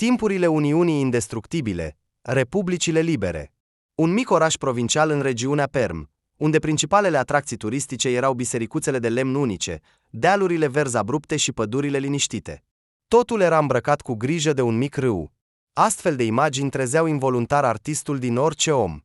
Timpurile Uniunii Indestructibile, Republicile Libere. Un mic oraș provincial în regiunea Perm, unde principalele atracții turistice erau bisericuțele de lemn unice, dealurile verzi abrupte și pădurile liniștite. Totul era îmbrăcat cu grijă de un mic râu. Astfel de imagini trezeau involuntar artistul din orice om.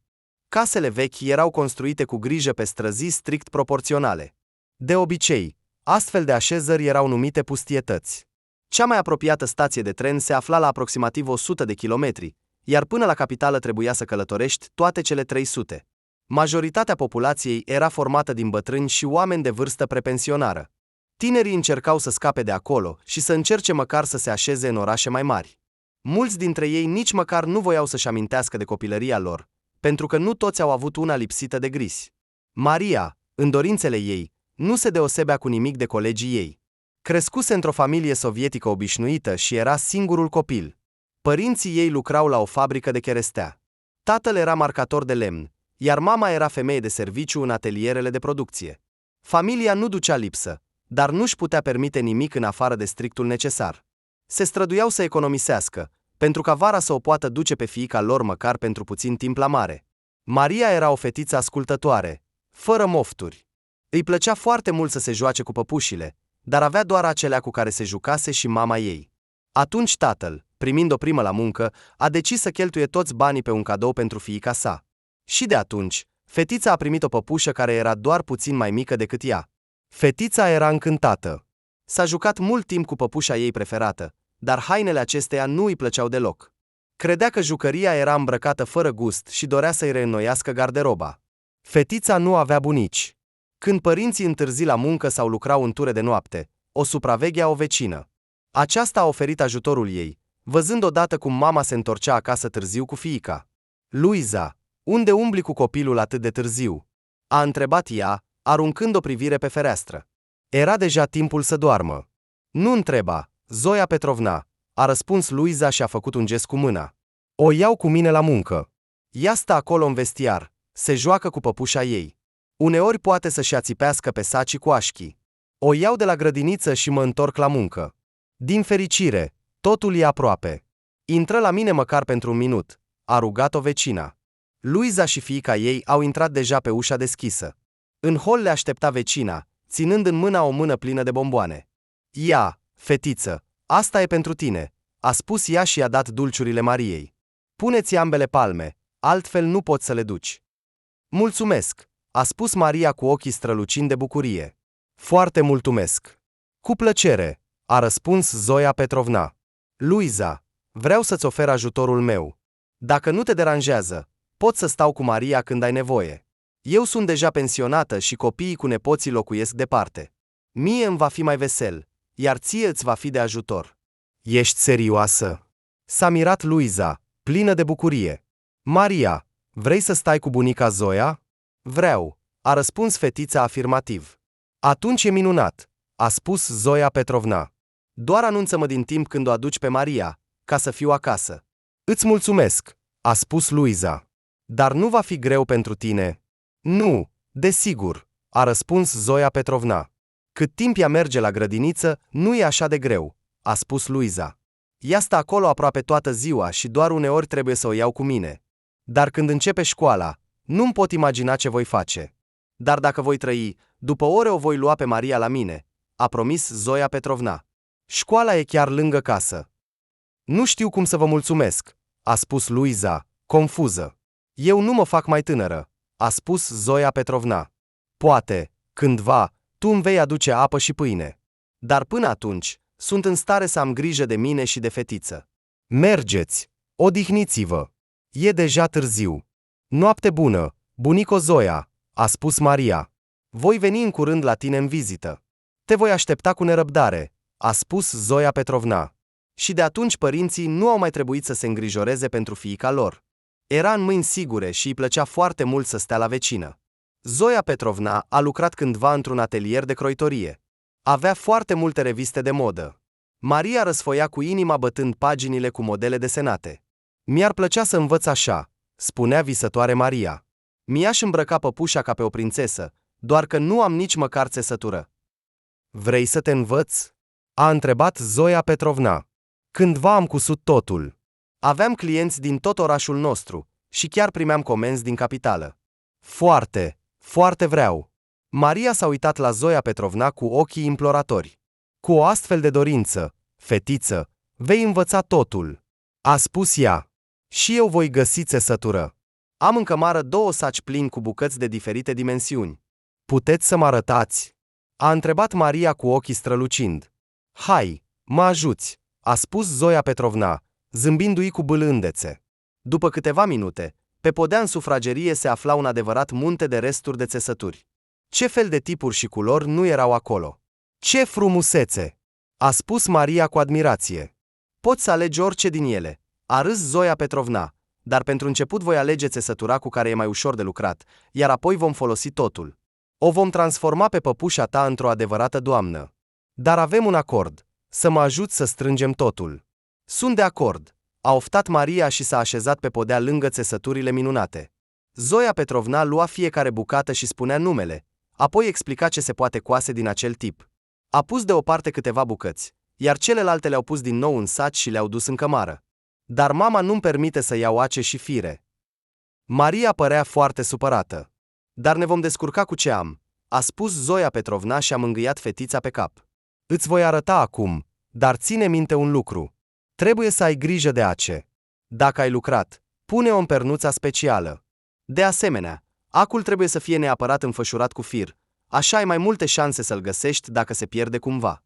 Casele vechi erau construite cu grijă pe străzi strict proporționale. De obicei, astfel de așezări erau numite pustietăți. Cea mai apropiată stație de tren se afla la aproximativ 100 de kilometri, iar până la capitală trebuia să călătorești toate cele 300. Majoritatea populației era formată din bătrâni și oameni de vârstă prepensionară. Tinerii încercau să scape de acolo și să încerce măcar să se așeze în orașe mai mari. Mulți dintre ei nici măcar nu voiau să-și amintească de copilăria lor, pentru că nu toți au avut una lipsită de grisi. Maria, în dorințele ei, nu se deosebea cu nimic de colegii ei. Crescuse într-o familie sovietică obișnuită și era singurul copil. Părinții ei lucrau la o fabrică de cherestea. Tatăl era marcator de lemn, iar mama era femeie de serviciu în atelierele de producție. Familia nu ducea lipsă, dar nu-și putea permite nimic în afară de strictul necesar. Se străduiau să economisească, pentru ca vara să o poată duce pe fiica lor măcar pentru puțin timp la mare. Maria era o fetiță ascultătoare, fără mofturi. Îi plăcea foarte mult să se joace cu păpușile, dar avea doar acelea cu care se jucase și mama ei. Atunci tatăl, primind o primă la muncă, a decis să cheltuie toți banii pe un cadou pentru fiica sa. Și de atunci, fetița a primit o păpușă care era doar puțin mai mică decât ea. Fetița era încântată. S-a jucat mult timp cu păpușa ei preferată, dar hainele acesteia nu îi plăceau deloc. Credea că jucăria era îmbrăcată fără gust și dorea să-i reînnoiască garderoba. Fetița nu avea bunici. Când părinții întârzi la muncă sau lucrau în ture de noapte, o supraveghea o vecină. Aceasta a oferit ajutorul ei, văzând odată cum mama se întorcea acasă târziu cu fiica. Luiza, unde umbli cu copilul atât de târziu? A întrebat ea, aruncând o privire pe fereastră. Era deja timpul să doarmă. Nu întreba, Zoia Petrovna, a răspuns Luiza și a făcut un gest cu mâna. O iau cu mine la muncă. Ea stă acolo în vestiar, se joacă cu păpușa ei. Uneori poate să-și ațipească pe sacii cu așchii. O iau de la grădiniță și mă întorc la muncă. Din fericire, totul e aproape. Intră la mine măcar pentru un minut, a rugat-o vecina. Luiza și fiica ei au intrat deja pe ușa deschisă. În hol le aștepta vecina, ținând în mână o mână plină de bomboane. Ia, fetiță, asta e pentru tine, a spus ea și i-a dat dulciurile Mariei. Puneți ambele palme, altfel nu poți să le duci. Mulțumesc, a spus Maria cu ochii strălucind de bucurie. Foarte mulțumesc. Cu plăcere, a răspuns Zoia Petrovna. Luiza, vreau să-ți ofer ajutorul meu. Dacă nu te deranjează, pot să stau cu Maria când ai nevoie. Eu sunt deja pensionată și copiii cu nepoții locuiesc departe. Mie îmi va fi mai vesel, iar ție îți va fi de ajutor. Ești serioasă? S-a mirat Luiza, plină de bucurie. Maria, vrei să stai cu bunica Zoia? Vreau, a răspuns fetița afirmativ. Atunci e minunat, a spus Zoia Petrovna. Doar anunță-mă din timp când o aduci pe Maria, ca să fiu acasă. Îți mulțumesc, a spus Luiza. Dar nu va fi greu pentru tine? Nu, desigur, a răspuns Zoia Petrovna. Cât timp ea merge la grădiniță, nu e așa de greu, a spus Luiza. Ea stă acolo aproape toată ziua și doar uneori trebuie să o iau cu mine. Dar când începe școala, nu-mi pot imagina ce voi face. Dar dacă voi trăi, după ore o voi lua pe Maria la mine, a promis Zoia Petrovna. Școala e chiar lângă casă. Nu știu cum să vă mulțumesc, a spus Luiza, confuză. Eu nu mă fac mai tânără, a spus Zoia Petrovna. Poate, cândva, tu îmi vei aduce apă și pâine. Dar până atunci, sunt în stare să am grijă de mine și de fetiță. Mergeți, odihniți-vă. E deja târziu. Noapte bună, bunico Zoia, a spus Maria. Voi veni în curând la tine în vizită. Te voi aștepta cu nerăbdare, a spus Zoia Petrovna. Și de atunci părinții nu au mai trebuit să se îngrijoreze pentru fiica lor. Era în mâini sigure și îi plăcea foarte mult să stea la vecină. Zoia Petrovna a lucrat cândva într-un atelier de croitorie. Avea foarte multe reviste de modă. Maria răsfoia cu inima bătând paginile cu modele desenate. Mi-ar plăcea să învăț așa, spunea visătoare Maria. Mi-aș îmbrăca păpușa ca pe o prințesă, doar că nu am nici măcar țesătură. Vrei să te învăț? A întrebat Zoia Petrovna. Cândva am cusut totul. Aveam clienți din tot orașul nostru și chiar primeam comenzi din capitală. Foarte, foarte vreau. Maria s-a uitat la Zoia Petrovna cu ochii imploratori. Cu o astfel de dorință, fetiță, vei învăța totul, a spus ea. Și eu voi găsi țesătură. Am în cămară 2 saci plini cu bucăți de diferite dimensiuni. Puteți să mă arătați? A întrebat Maria cu ochii strălucind. Hai, mă ajuți, a spus Zoia Petrovna, zâmbindu-i cu bâlândețe. După câteva minute, pe podea în sufragerie se afla un adevărat munte de resturi de țesături. Ce fel de tipuri și culori nu erau acolo? Ce frumusețe! A spus Maria cu admirație. Poți să alegi orice din ele, a râs Zoia Petrovna, dar pentru început voi alege țesătura cu care e mai ușor de lucrat, iar apoi vom folosi totul. O vom transforma pe păpușa ta într-o adevărată doamnă. Dar avem un acord, să mă ajut să strângem totul. Sunt de acord, a oftat Maria și s-a așezat pe podea lângă țesăturile minunate. Zoia Petrovna lua fiecare bucată și spunea numele, apoi explica ce se poate coase din acel tip. A pus deoparte câteva bucăți, iar celelalte le-au pus din nou în saci și le-au dus în cămară. Dar mama nu-mi permite să iau ace și fire. Maria părea foarte supărată. Dar ne vom descurca cu ce am, a spus Zoia Petrovna și a mângâiat fetița pe cap. Îți voi arăta acum, dar ține minte un lucru. Trebuie să ai grijă de ace. Dacă ai lucrat, pune-o în pernuța specială. De asemenea, acul trebuie să fie neapărat înfășurat cu fir, așa ai mai multe șanse să-l găsești dacă se pierde cumva.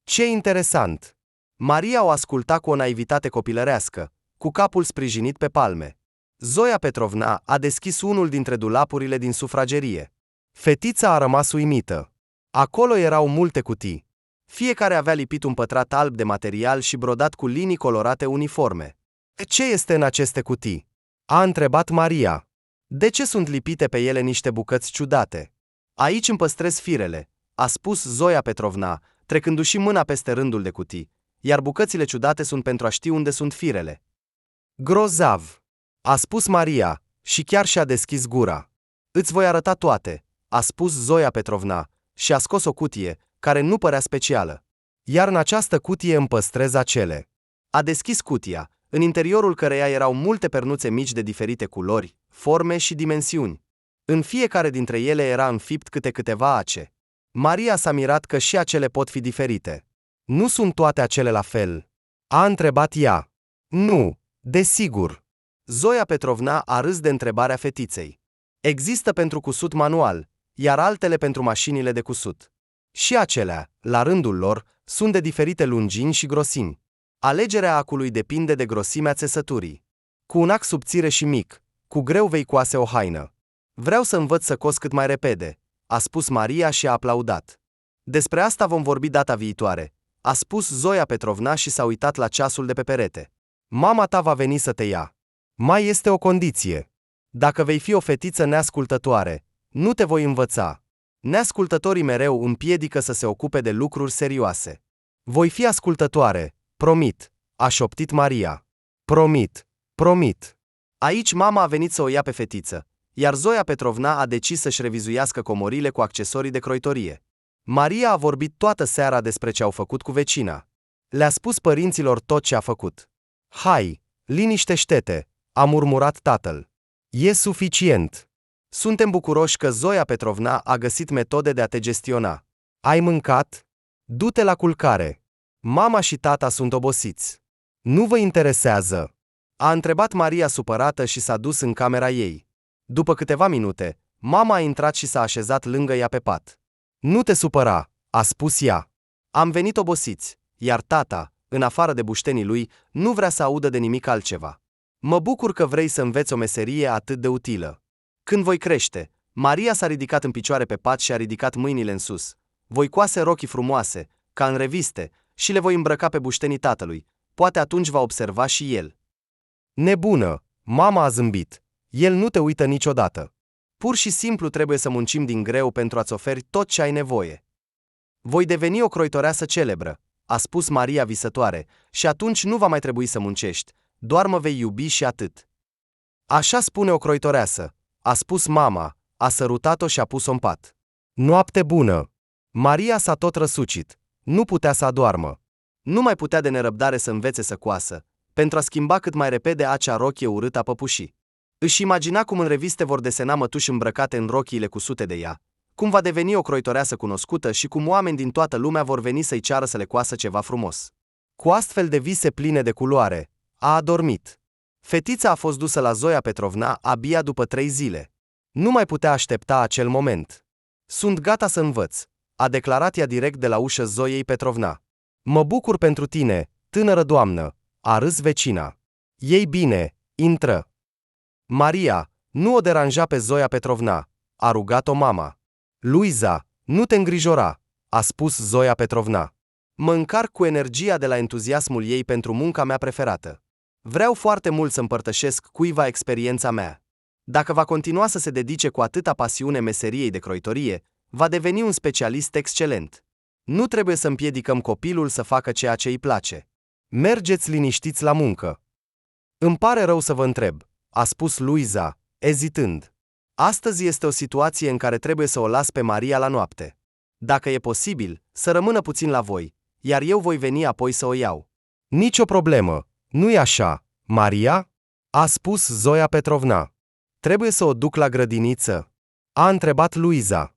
Ce interesant! Maria o asculta cu o naivitate copilărească, cu capul sprijinit pe palme. Zoia Petrovna a deschis unul dintre dulapurile din sufragerie. Fetița a rămas uimită. Acolo erau multe cutii. Fiecare avea lipit un pătrat alb de material și brodat cu linii colorate uniforme. Ce este în aceste cutii? A întrebat Maria. De ce sunt lipite pe ele niște bucăți ciudate? Aici îmi păstrez firele, a spus Zoia Petrovna, trecându-și mâna peste rândul de cutii, iar bucățile ciudate sunt pentru a ști unde sunt firele. Grozav, a spus Maria, și chiar și-a deschis gura. Îți voi arăta toate, a spus Zoia Petrovna, și a scos o cutie, care nu părea specială. Iar în această cutie îmi păstrez acele. A deschis cutia, în interiorul căreia erau multe pernuțe mici de diferite culori, forme și dimensiuni. În fiecare dintre ele era înfipt câteva ace. Maria s-a mirat că și acele pot fi diferite. Nu sunt toate acele la fel? A întrebat ea. Nu, desigur. Zoia Petrovna a râs de întrebarea fetiței. Există pentru cusut manual, iar altele pentru mașinile de cusut. Și acelea, la rândul lor, sunt de diferite lungimi și grosimi. Alegerea acului depinde de grosimea țesăturii. Cu un ac subțire și mic, cu greu vei coase o haină. Vreau să învăț să cos cât mai repede, a spus Maria și a aplaudat. Despre asta vom vorbi data viitoare, a spus Zoia Petrovna și s-a uitat la ceasul de pe perete. Mama ta va veni să te ia. Mai este o condiție. Dacă vei fi o fetiță neascultătoare, nu te voi învăța. Neascultătorii mereu împiedică să se ocupe de lucruri serioase. Voi fi ascultătoare, promit, a șoptit Maria. Promit, promit. Aici mama a venit să o ia pe fetiță, iar Zoia Petrovna a decis să-și revizuiască comorile cu accesorii de croitorie. Maria a vorbit toată seara despre ce au făcut cu vecina. Le-a spus părinților tot ce a făcut. Hai, liniștește-te, a murmurat tatăl. E suficient. Suntem bucuroși că Zoia Petrovna a găsit metode de a te gestiona. Ai mâncat? Du-te la culcare. Mama și tata sunt obosiți. Nu vă interesează? A întrebat Maria supărată și s-a dus în camera ei. După câteva minute, mama a intrat și s-a așezat lângă ea pe pat. Nu te supăra, a spus ea. Am venit obosiți, iar tata, în afară de buștenii lui, nu vrea să audă de nimic altceva. Mă bucur că vrei să înveți o meserie atât de utilă. Când voi crește, Maria s-a ridicat în picioare pe pat și a ridicat mâinile în sus. Voi coase rochii frumoase, ca în reviste, și le voi îmbrăca pe buștenii tatălui. Poate atunci va observa și el. Nebună, mama a zâmbit. El nu te uită niciodată. Pur și simplu trebuie să muncim din greu pentru a-ți oferi tot ce ai nevoie. Voi deveni o croitoreasă celebră, a spus Maria visătoare, și atunci nu va mai trebui să muncești, doar mă vei iubi și atât. Așa spune o croitoreasă, a spus mama, a sărutat-o și a pus-o în pat. Noapte bună! Maria s-a tot răsucit, nu putea să adoarmă. Nu mai putea de nerăbdare să învețe să coasă, pentru a schimba cât mai repede acea rochie urâtă a păpușii. Își imagina cum în reviste vor desena mătuși îmbrăcate în rochiile cusute de ea, cum va deveni o croitoreasă cunoscută și cum oameni din toată lumea vor veni să-i ceară să le coasă ceva frumos. Cu astfel de vise pline de culoare, a adormit. Fetița a fost dusă la Zoia Petrovna abia după 3 zile. Nu mai putea aștepta acel moment. Sunt gata să învăț, a declarat ea direct de la ușă Zoiei Petrovna. Mă bucur pentru tine, tânără doamnă, a râs vecina. Ei bine, intră. Maria, nu o deranja pe Zoia Petrovna, a rugat-o mama. Luiza, nu te îngrijora, a spus Zoia Petrovna. Mă încarc cu energia de la entuziasmul ei pentru munca mea preferată. Vreau foarte mult să împărtășesc cuiva experiența mea. Dacă va continua să se dedice cu atâta pasiune meseriei de croitorie, va deveni un specialist excelent. Nu trebuie să împiedicăm copilul să facă ceea ce îi place. Mergeți liniștiți la muncă. Îmi pare rău să vă întreb, a spus Luiza, ezitând. Astăzi este o situație în care trebuie să o las pe Maria la noapte. Dacă e posibil, să rămână puțin la voi, iar eu voi veni apoi să o iau. Nicio problemă, nu-i așa, Maria? A spus Zoia Petrovna. Trebuie să o duc la grădiniță? A întrebat Luiza.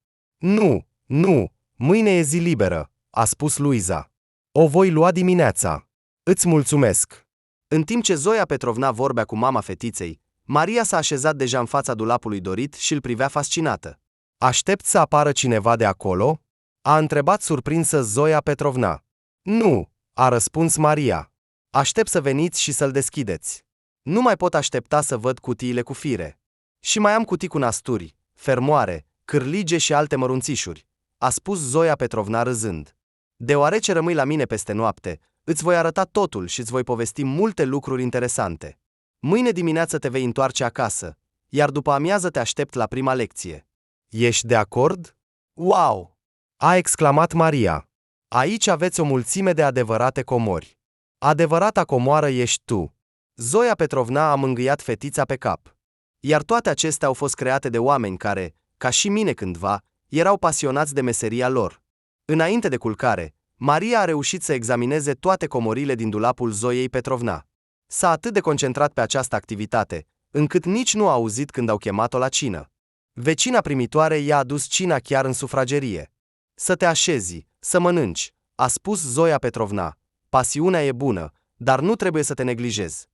Nu, mâine e zi liberă, a spus Luiza. O voi lua dimineața. Îți mulțumesc. În timp ce Zoia Petrovna vorbea cu mama fetiței, Maria s-a așezat deja în fața dulapului dorit și îl privea fascinată. Aștept să apară cineva de acolo? A întrebat surprinsă Zoia Petrovna. Nu, a răspuns Maria. Aștept să veniți și să-l deschideți. Nu mai pot aștepta să văd cutiile cu fire. Și mai am cutii cu nasturi, fermoare, cârlige și alte mărunțișuri, a spus Zoia Petrovna râzând. Deoarece rămâi la mine peste noapte, îți voi arăta totul și îți voi povesti multe lucruri interesante. Mâine dimineață te vei întoarce acasă, iar după amiază te aștept la prima lecție. Ești de acord? Wow! A exclamat Maria. Aici aveți o mulțime de adevărate comori. Adevărata comoară ești tu. Zoia Petrovna a mângâiat fetița pe cap. Iar toate acestea au fost create de oameni care, ca și mine cândva, erau pasionați de meseria lor. Înainte de culcare, Maria a reușit să examineze toate comorile din dulapul Zoiei Petrovna. S-a atât de concentrat pe această activitate, încât nici nu a auzit când au chemat-o la cină. Vecina primitoare i-a adus cina chiar în sufragerie. Să te așezi, să mănânci, a spus Zoia Petrovna. Pasiunea e bună, dar nu trebuie să te neglijezi.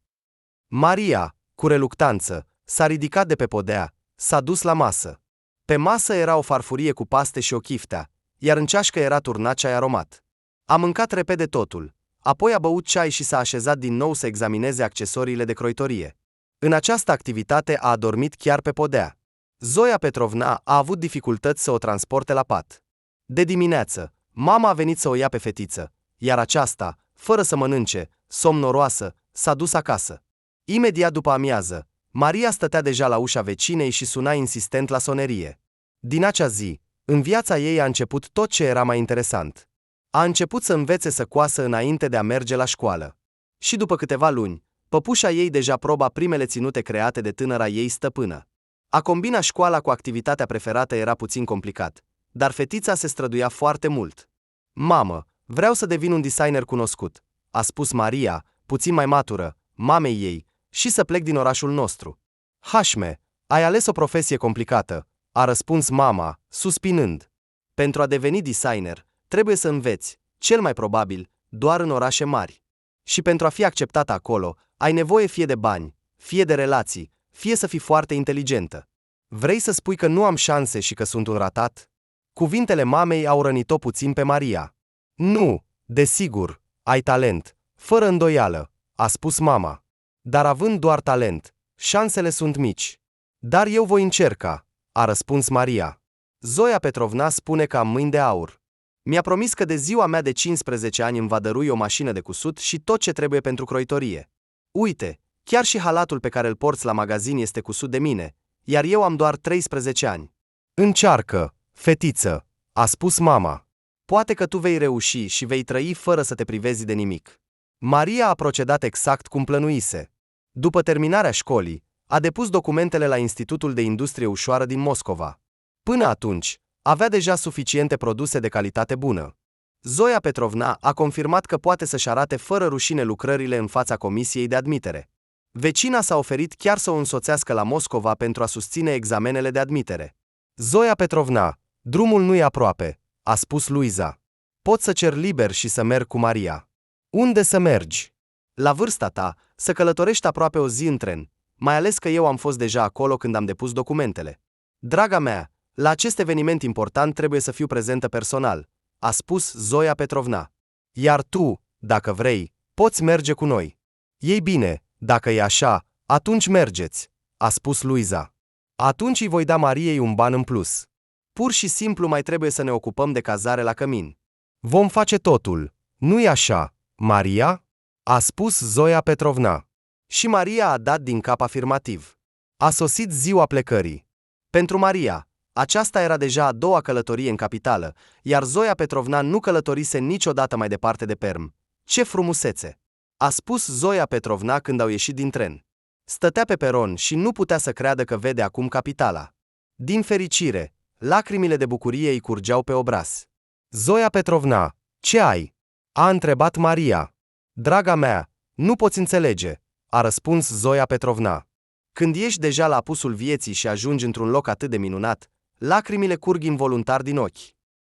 Maria, cu reluctanță, s-a ridicat de pe podea, s-a dus la masă. Pe masă era o farfurie cu paste și o chiftea, iar în ceașcă era turnat ceai aromat. A mâncat repede totul, apoi a băut ceai și s-a așezat din nou să examineze accesoriile de croitorie. În această activitate a adormit chiar pe podea. Zoia Petrovna a avut dificultăți să o transporte la pat. De dimineață, mama a venit să o ia pe fetiță, iar aceasta, fără să mănânce, somnoroasă, s-a dus acasă. Imediat după amiază, Maria stătea deja la ușa vecinei și suna insistent la sonerie. Din acea zi, în viața ei a început tot ce era mai interesant. A început să învețe să coasă înainte de a merge la școală. Și după câteva luni, păpușa ei deja proba primele ținute create de tânăra ei stăpână. A combina școala cu activitatea preferată era puțin complicat, dar fetița se străduia foarte mult. Mamă, vreau să devin un designer cunoscut, a spus Maria, puțin mai matură, mamei ei, și să plec din orașul nostru. Hașme, ai ales o profesie complicată, a răspuns mama, suspinând. Pentru a deveni designer, trebuie să înveți, cel mai probabil, doar în orașe mari. Și pentru a fi acceptată acolo, ai nevoie fie de bani, fie de relații, fie să fii foarte inteligentă. Vrei să spui că nu am șanse și că sunt un ratat? Cuvintele mamei au rănit-o puțin pe Maria. Nu, desigur, ai talent, fără îndoială, a spus mama. Dar având doar talent, șansele sunt mici. Dar eu voi încerca, a răspuns Maria. Zoia Petrovna spune că am mâini de aur. Mi-a promis că de ziua mea de 15 ani îmi va dărui o mașină de cusut și tot ce trebuie pentru croitorie. Uite, chiar și halatul pe care îl porți la magazin este cusut de mine, iar eu am doar 13 ani. Încearcă, fetiță, a spus mama. Poate că tu vei reuși și vei trăi fără să te privezi de nimic. Maria a procedat exact cum plănuise. După terminarea școlii, a depus documentele la Institutul de Industrie Ușoară din Moscova. Până atunci, avea deja suficiente produse de calitate bună. Zoia Petrovna a confirmat că poate să-și arate fără rușine lucrările în fața comisiei de admitere. Vecina s-a oferit chiar să o însoțească la Moscova pentru a susține examenele de admitere. Zoia Petrovna, drumul nu e aproape, a spus Luiza. Pot să cer liber și să merg cu Maria. Unde să mergi? La vârsta ta, să călătorești aproape o zi în tren, mai ales că eu am fost deja acolo când am depus documentele. Draga mea, la acest eveniment important trebuie să fiu prezentă personal, a spus Zoia Petrovna. Iar tu, dacă vrei, poți merge cu noi. Ei bine, dacă e așa, atunci mergeți, a spus Luiza. Atunci îi voi da Mariei un ban în plus. Pur și simplu mai trebuie să ne ocupăm de cazare la cămin. Vom face totul, nu-i așa, Maria? A spus Zoia Petrovna. Și Maria a dat din cap afirmativ. A sosit ziua plecării. Pentru Maria, aceasta era deja a doua călătorie în capitală, iar Zoia Petrovna nu călătorise niciodată mai departe de Perm. Ce frumusețe! A spus Zoia Petrovna când au ieșit din tren. Stătea pe peron și nu putea să creadă că vede acum capitala. Din fericire, lacrimile de bucurie îi curgeau pe obraz. Zoia Petrovna, ce ai? A întrebat Maria. Draga mea, nu poți înțelege, a răspuns Zoia Petrovna. Când ești deja la apusul vieții și ajungi într-un loc atât de minunat, lacrimile curg involuntar din ochi.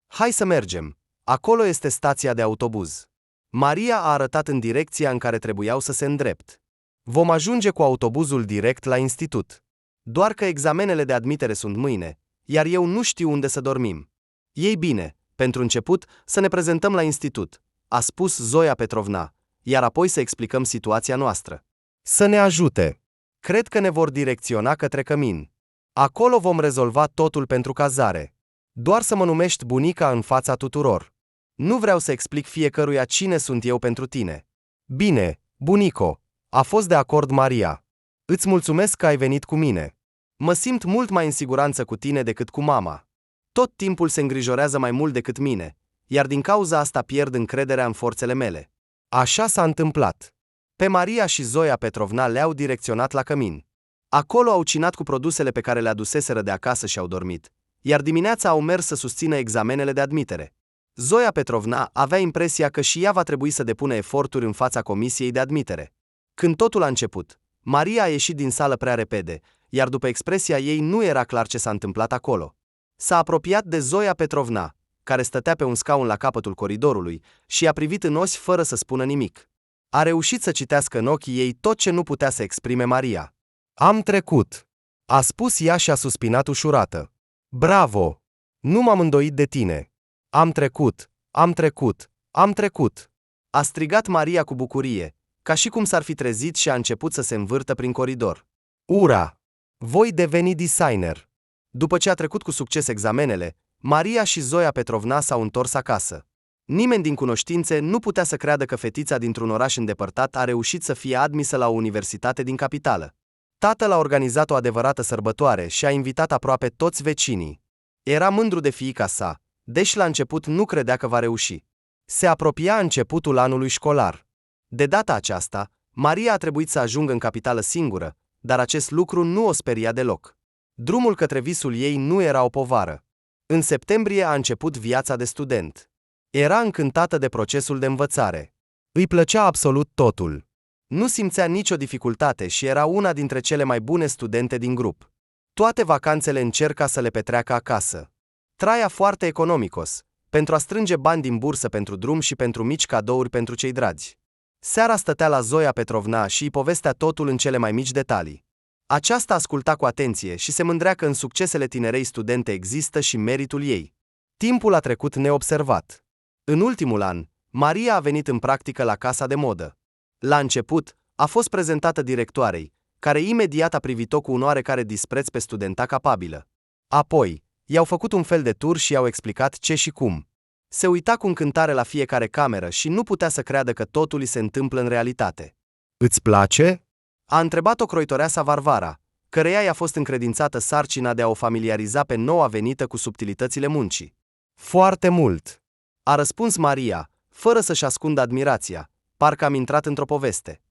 Hai să mergem, acolo este stația de autobuz. Maria a arătat în direcția în care trebuiau să se îndrept. Vom ajunge cu autobuzul direct la institut. Doar că examenele de admitere sunt mâine, iar eu nu știu unde să dormim. Ei bine, pentru început, să ne prezentăm la institut, a spus Zoia Petrovna, iar apoi să explicăm situația noastră. Să ne ajute. Cred că ne vor direcționa către cămin. Acolo vom rezolva totul pentru cazare. Doar să mă numești bunica în fața tuturor. Nu vreau să explic fiecăruia cine sunt eu pentru tine. Bine, bunico, a fost de acord Maria. Îți mulțumesc că ai venit cu mine. Mă simt mult mai în siguranță cu tine decât cu mama. Tot timpul se îngrijorează mai mult decât mine, iar din cauza asta pierd încrederea în forțele mele. Așa s-a întâmplat. Pe Maria și Zoia Petrovna le-au direcționat la cămin. Acolo au cinat cu produsele pe care le aduseseră de acasă și au dormit, iar dimineața au mers să susțină examenele de admitere. Zoia Petrovna avea impresia că și ea va trebui să depună eforturi în fața comisiei de admitere. Când totul a început, Maria a ieșit din sală prea repede, iar după expresia ei nu era clar ce s-a întâmplat acolo. S-a apropiat de Zoia Petrovna, care stătea pe un scaun la capătul coridorului, și a privit în ochi fără să spună nimic. A reușit să citească în ochii ei tot ce nu putea să exprime Maria. Am trecut, a spus ea și a suspinat ușurată. Bravo! Nu m-am îndoit de tine. Am trecut, am trecut, am trecut. A strigat Maria cu bucurie, ca și cum s-ar fi trezit și a început să se învârtă prin coridor. Ura! Voi deveni designer! După ce a trecut cu succes examenele, Maria și Zoia Petrovna s-au întors acasă. Nimeni din cunoștințe nu putea să creadă că fetița dintr-un oraș îndepărtat a reușit să fie admisă la o universitate din capitală. Tatăl a organizat o adevărată sărbătoare și a invitat aproape toți vecinii. Era mândru de fiica sa, deși la început nu credea că va reuși. Se apropia începutul anului școlar. De data aceasta, Maria a trebuit să ajungă în capitală singură, dar acest lucru nu o speria deloc. Drumul către visul ei nu era o povară. În septembrie a început viața de student. Era încântată de procesul de învățare. Îi plăcea absolut totul. Nu simțea nicio dificultate și era una dintre cele mai bune studente din grup. Toate vacanțele încerca să le petreacă acasă. Traia foarte economicos, pentru a strânge bani din bursă pentru drum și pentru mici cadouri pentru cei dragi. Seara stătea la Zoia Petrovna și îi povestea totul în cele mai mici detalii. Aceasta asculta cu atenție și se mândrea că în succesele tinerei studente există și meritul ei. Timpul a trecut neobservat. În ultimul an, Maria a venit în practică la casa de modă. La început, a fost prezentată directoarei, care imediat a privit-o cu un oarecare dispreț pe studenta capabilă. Apoi, i-au făcut un fel de tur și i-au explicat ce și cum. Se uita cu încântare la fiecare cameră și nu putea să creadă că totul îi se întâmplă în realitate. Îți place? A întrebat-o croitoreasa Varvara, căreia i-a fost încredințată sarcina de a o familiariza pe noua venită cu subtilitățile muncii. Foarte mult, a răspuns Maria, fără să-și ascundă admirația, parcă am intrat într-o poveste.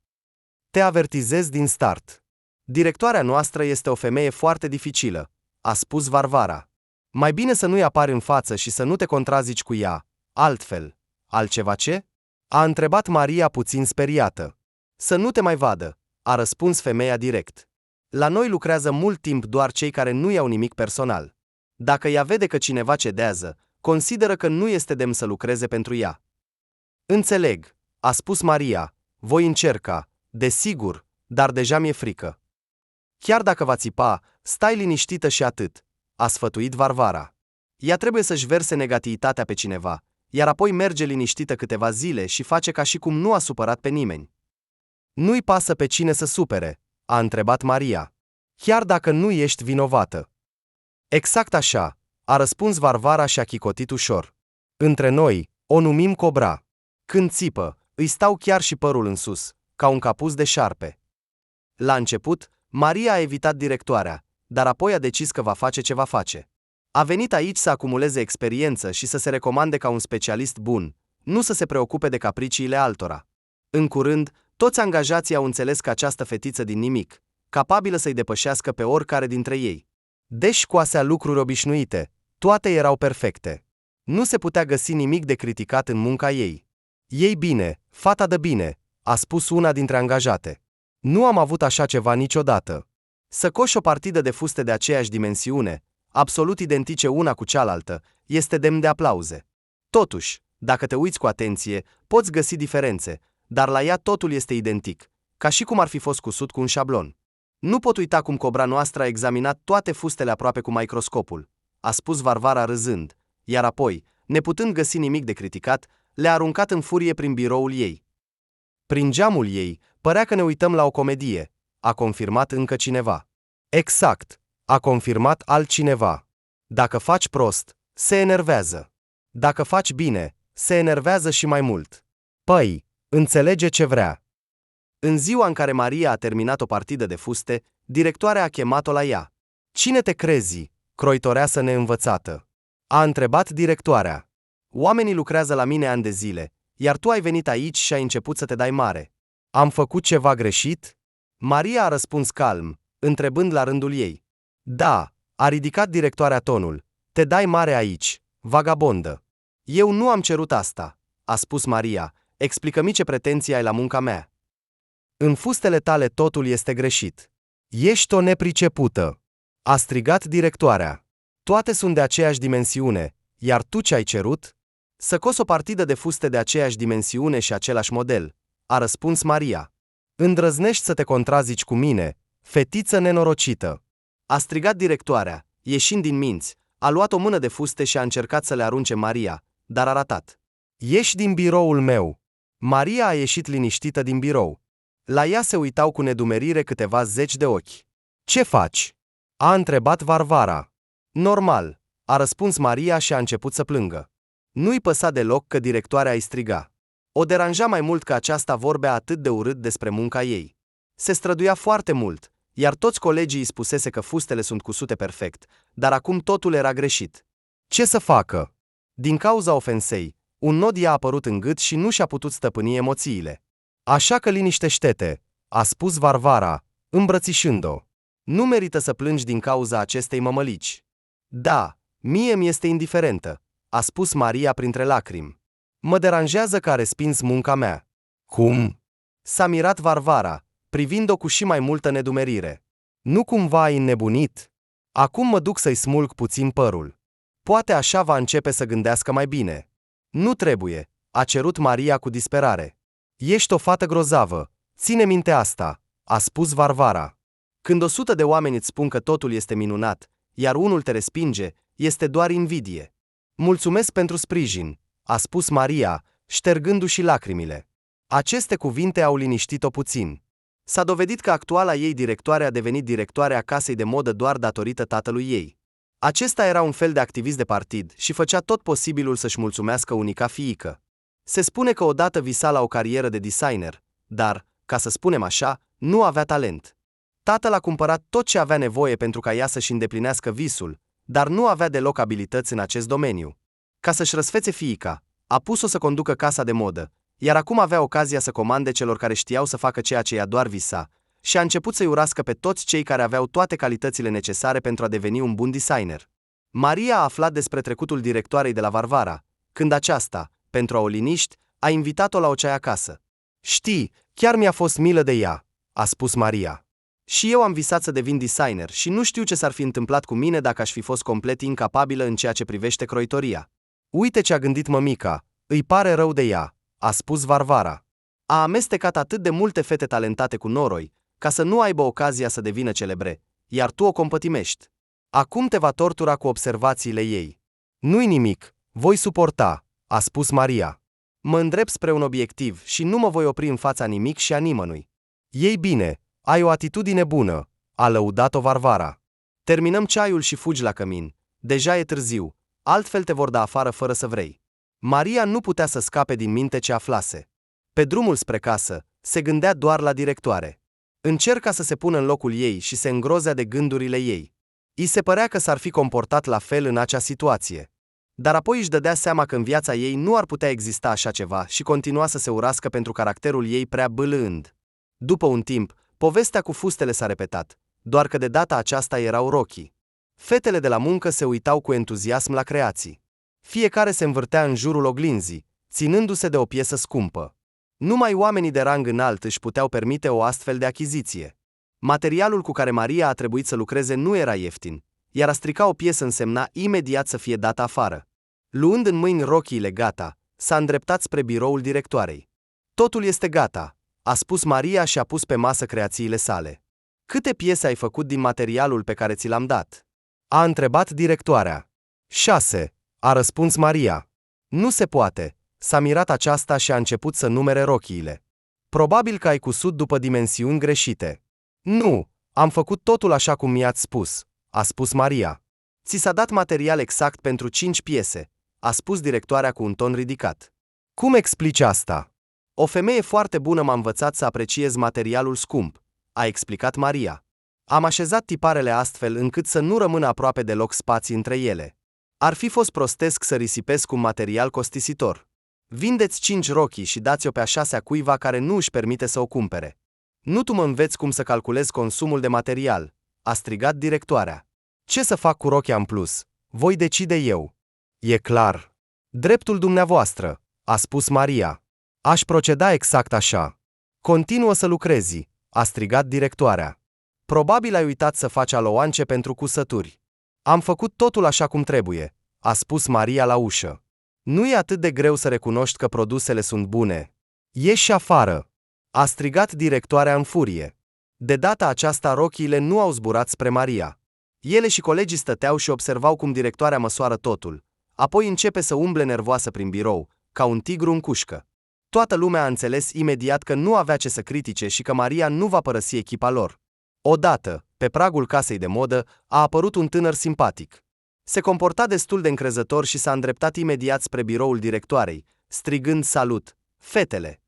Te avertizez din start. Directoarea noastră este o femeie foarte dificilă, a spus Varvara. Mai bine să nu-i apari în față și să nu te contrazici cu ea, altfel, Altceva ce? A întrebat Maria puțin speriată. Să nu te mai vadă, a răspuns femeia direct. La noi lucrează mult timp doar cei care nu iau nimic personal. Dacă ea vede că cineva cedează, consideră că nu este demn să lucreze pentru ea. Înțeleg, a spus Maria, voi încerca, desigur, dar deja mi-e frică. Chiar dacă va țipa, stai liniștită și atât, a sfătuit Varvara. Ea trebuie să-și verse negativitatea pe cineva, iar apoi merge liniștită câteva zile și face ca și cum nu a supărat pe nimeni. Nu-i pasă pe cine să supere, a întrebat Maria. Chiar dacă nu ești vinovată. Exact așa, a răspuns Varvara și a chicotit ușor. Între noi, o numim Cobra. Când țipă, îi stau chiar și părul în sus, ca un capuz de șarpe. La început, Maria a evitat directoarea, dar apoi a decis că va face ce va face. A venit aici să acumuleze experiență și să se recomande ca un specialist bun, nu să se preocupe de capriciile altora. În curând, toți angajații au înțeles că această fetiță din nimic, capabilă să-i depășească pe oricare dintre ei. Deși scoasea lucruri obișnuite, toate erau perfecte. Nu se putea găsi nimic de criticat în munca ei. Ei bine, fata dă bine, a spus una dintre angajate. Nu am avut așa ceva niciodată. Să coși o partidă de fuste de aceeași dimensiune, absolut identice una cu cealaltă, este demn de aplauze. Totuși, dacă te uiți cu atenție, poți găsi diferențe, dar la ea totul este identic, ca și cum ar fi fost cusut cu un șablon. Nu pot uita cum Cobra noastră a examinat toate fustele aproape cu microscopul, a spus Varvara râzând, iar apoi, neputând găsi nimic de criticat, le-a aruncat în furie prin biroul ei. Prin geamul ei, părea că ne uităm la o comedie, a confirmat încă cineva. Exact, a confirmat altcineva. Dacă faci prost, se enervează. Dacă faci bine, se enervează și mai mult. Păi, înțelege ce vrea. În ziua în care Maria a terminat o partidă de fuste, directoarea a chemat-o la ea. Cine te crezi, croitoreasă neînvățată? A întrebat directoarea. Oamenii lucrează la mine ani de zile, iar tu ai venit aici și ai început să te dai mare. Am făcut ceva greșit? Maria a răspuns calm, întrebând la rândul ei. Da, a ridicat directoarea tonul. Te dai mare aici, vagabondă. Eu nu am cerut asta, a spus Maria, explică-mi ce pretenții ai la munca mea. În fustele tale totul este greșit. Ești o nepricepută, a strigat directoarea. Toate sunt de aceeași dimensiune, iar tu ce ai cerut? Să cosi o partidă de fuste de aceeași dimensiune și același model, a răspuns Maria. Îndrăznești să te contrazici cu mine, fetiță nenorocită. A strigat directoarea, ieșind din minți, a luat o mână de fuste și a încercat să le arunce Maria, dar a ratat. Ieși din biroul meu. Maria a ieșit liniștită din birou. La ea se uitau cu nedumerire câteva zeci de ochi. Ce faci? A întrebat Varvara. Normal, a răspuns Maria și a început să plângă. Nu-i păsa deloc că directoarea îi striga. O deranja mai mult că aceasta vorbea atât de urât despre munca ei. Se străduia foarte mult, iar toți colegii îi spusese că fustele sunt cusute perfect, dar acum totul era greșit. Ce să facă? Din cauza ofensei, un nod i-a apărut în gât și nu și-a putut stăpâni emoțiile. Așa că liniștește-te, a spus Varvara, îmbrățișând-o. Nu merită să plângi din cauza acestei mămălici. Da, mie mi este indiferentă, a spus Maria printre lacrimi. Mă deranjează că a respins munca mea. Cum? S-a mirat Varvara, privind-o cu și mai multă nedumerire. Nu cumva ai înnebunit? Acum mă duc să-i smulg puțin părul. Poate așa va începe să gândească mai bine. Nu trebuie, a cerut Maria cu disperare. Ești o fată grozavă, ține minte asta, a spus Varvara. Când 100 de oameni îți spun că totul este minunat, iar unul te respinge, este doar invidie. Mulțumesc pentru sprijin, a spus Maria, ștergându-și lacrimile. Aceste cuvinte au liniștit-o puțin. S-a dovedit că actuala ei directoare a devenit directoarea casei de modă doar datorită tatălui ei. Acesta era un fel de activist de partid și făcea tot posibilul să-și mulțumească unica fiică. Se spune că odată visa la o carieră de designer, dar, ca să spunem așa, nu avea talent. Tatăl a cumpărat tot ce avea nevoie pentru ca ea să-și îndeplinească visul, dar nu avea deloc abilități în acest domeniu. Ca să-și răsfețe fiica, a pus-o să conducă casa de modă, iar acum avea ocazia să comande celor care știau să facă ceea ce ea doar visa, și a început să-i urască pe toți cei care aveau toate calitățile necesare pentru a deveni un bun designer. Maria a aflat despre trecutul directoarei de la Varvara, când aceasta, pentru a o liniști, a invitat-o la o ceai acasă. Știi, chiar mi-a fost milă de ea, a spus Maria. Și eu am visat să devin designer și nu știu ce s-ar fi întâmplat cu mine dacă aș fi fost complet incapabilă în ceea ce privește croitoria. Uite ce a gândit mămica, îi pare rău de ea, a spus Varvara. A amestecat atât de multe fete talentate cu noroi, ca să nu aibă ocazia să devină celebre, iar tu o compătimești. Acum te va tortura cu observațiile ei. Nu-i nimic, voi suporta, a spus Maria. Mă îndrept spre un obiectiv și nu mă voi opri în fața nimic și a nimănui. Ei bine, ai o atitudine bună, a lăudat-o Varvara. Terminăm ceaiul și fugi la cămin. Deja e târziu, altfel te vor da afară fără să vrei. Maria nu putea să scape din minte ce aflase. Pe drumul spre casă, se gândea doar la directoare. Încerca să se pună în locul ei și se îngrozea de gândurile ei. I se părea că s-ar fi comportat la fel în acea situație. Dar apoi își dădea seama că în viața ei nu ar putea exista așa ceva și continua să se urască pentru caracterul ei prea bâlând. După un timp, povestea cu fustele s-a repetat, doar că de data aceasta erau rochii. Fetele de la muncă se uitau cu entuziasm la creații. Fiecare se învârtea în jurul oglinzii, ținându-se de o piesă scumpă. Numai oamenii de rang înalt își puteau permite o astfel de achiziție. Materialul cu care Maria a trebuit să lucreze nu era ieftin, iar a strica o piesă însemna imediat să fie dată afară. Luând în mâini rochiile gata, s-a îndreptat spre biroul directoarei. Totul este gata, a spus Maria și a pus pe masă creațiile sale. Câte piese ai făcut din materialul pe care ți l-am dat? A întrebat directoarea. 6, a răspuns Maria. Nu se poate, s-a mirat aceasta și a început să numere rochiile. Probabil că ai cusut după dimensiuni greșite. Nu, am făcut totul așa cum mi-ați spus, a spus Maria. Ți s-a dat material exact pentru 5 piese, a spus directoarea cu un ton ridicat. Cum explici asta? O femeie foarte bună m-a învățat să apreciez materialul scump, a explicat Maria. Am așezat tiparele astfel încât să nu rămână aproape deloc spații între ele. Ar fi fost prostesc să risipesc un material costisitor. Vindeți 5 rochii și dați-o pe a 6-a cuiva care nu își permite să o cumpere. Nu tu mă înveți cum să calculez consumul de material, a strigat directoarea. Ce să fac cu rochia în plus? Voi decide eu. E clar. Dreptul dumneavoastră, a spus Maria. Aș proceda exact așa. Continuă să lucrezi, a strigat directoarea. Probabil ai uitat să faci aloance pentru cusături. Am făcut totul așa cum trebuie, a spus Maria la ușă. Nu e atât de greu să recunoști că produsele sunt bune. Ieși afară, a strigat directoarea în furie. De data aceasta rochiile nu au zburat spre Maria. Ele și colegii stăteau și observau cum directoarea măsoară totul. Apoi începe să umble nervoasă prin birou, ca un tigru în cușcă. Toată lumea a înțeles imediat că nu avea ce să critique și că Maria nu va părăsi echipa lor. Odată, pe pragul casei de modă, a apărut un tânăr simpatic. Se comporta destul de încrezător și s-a îndreptat imediat spre biroul directoarei, strigând salut, fetele.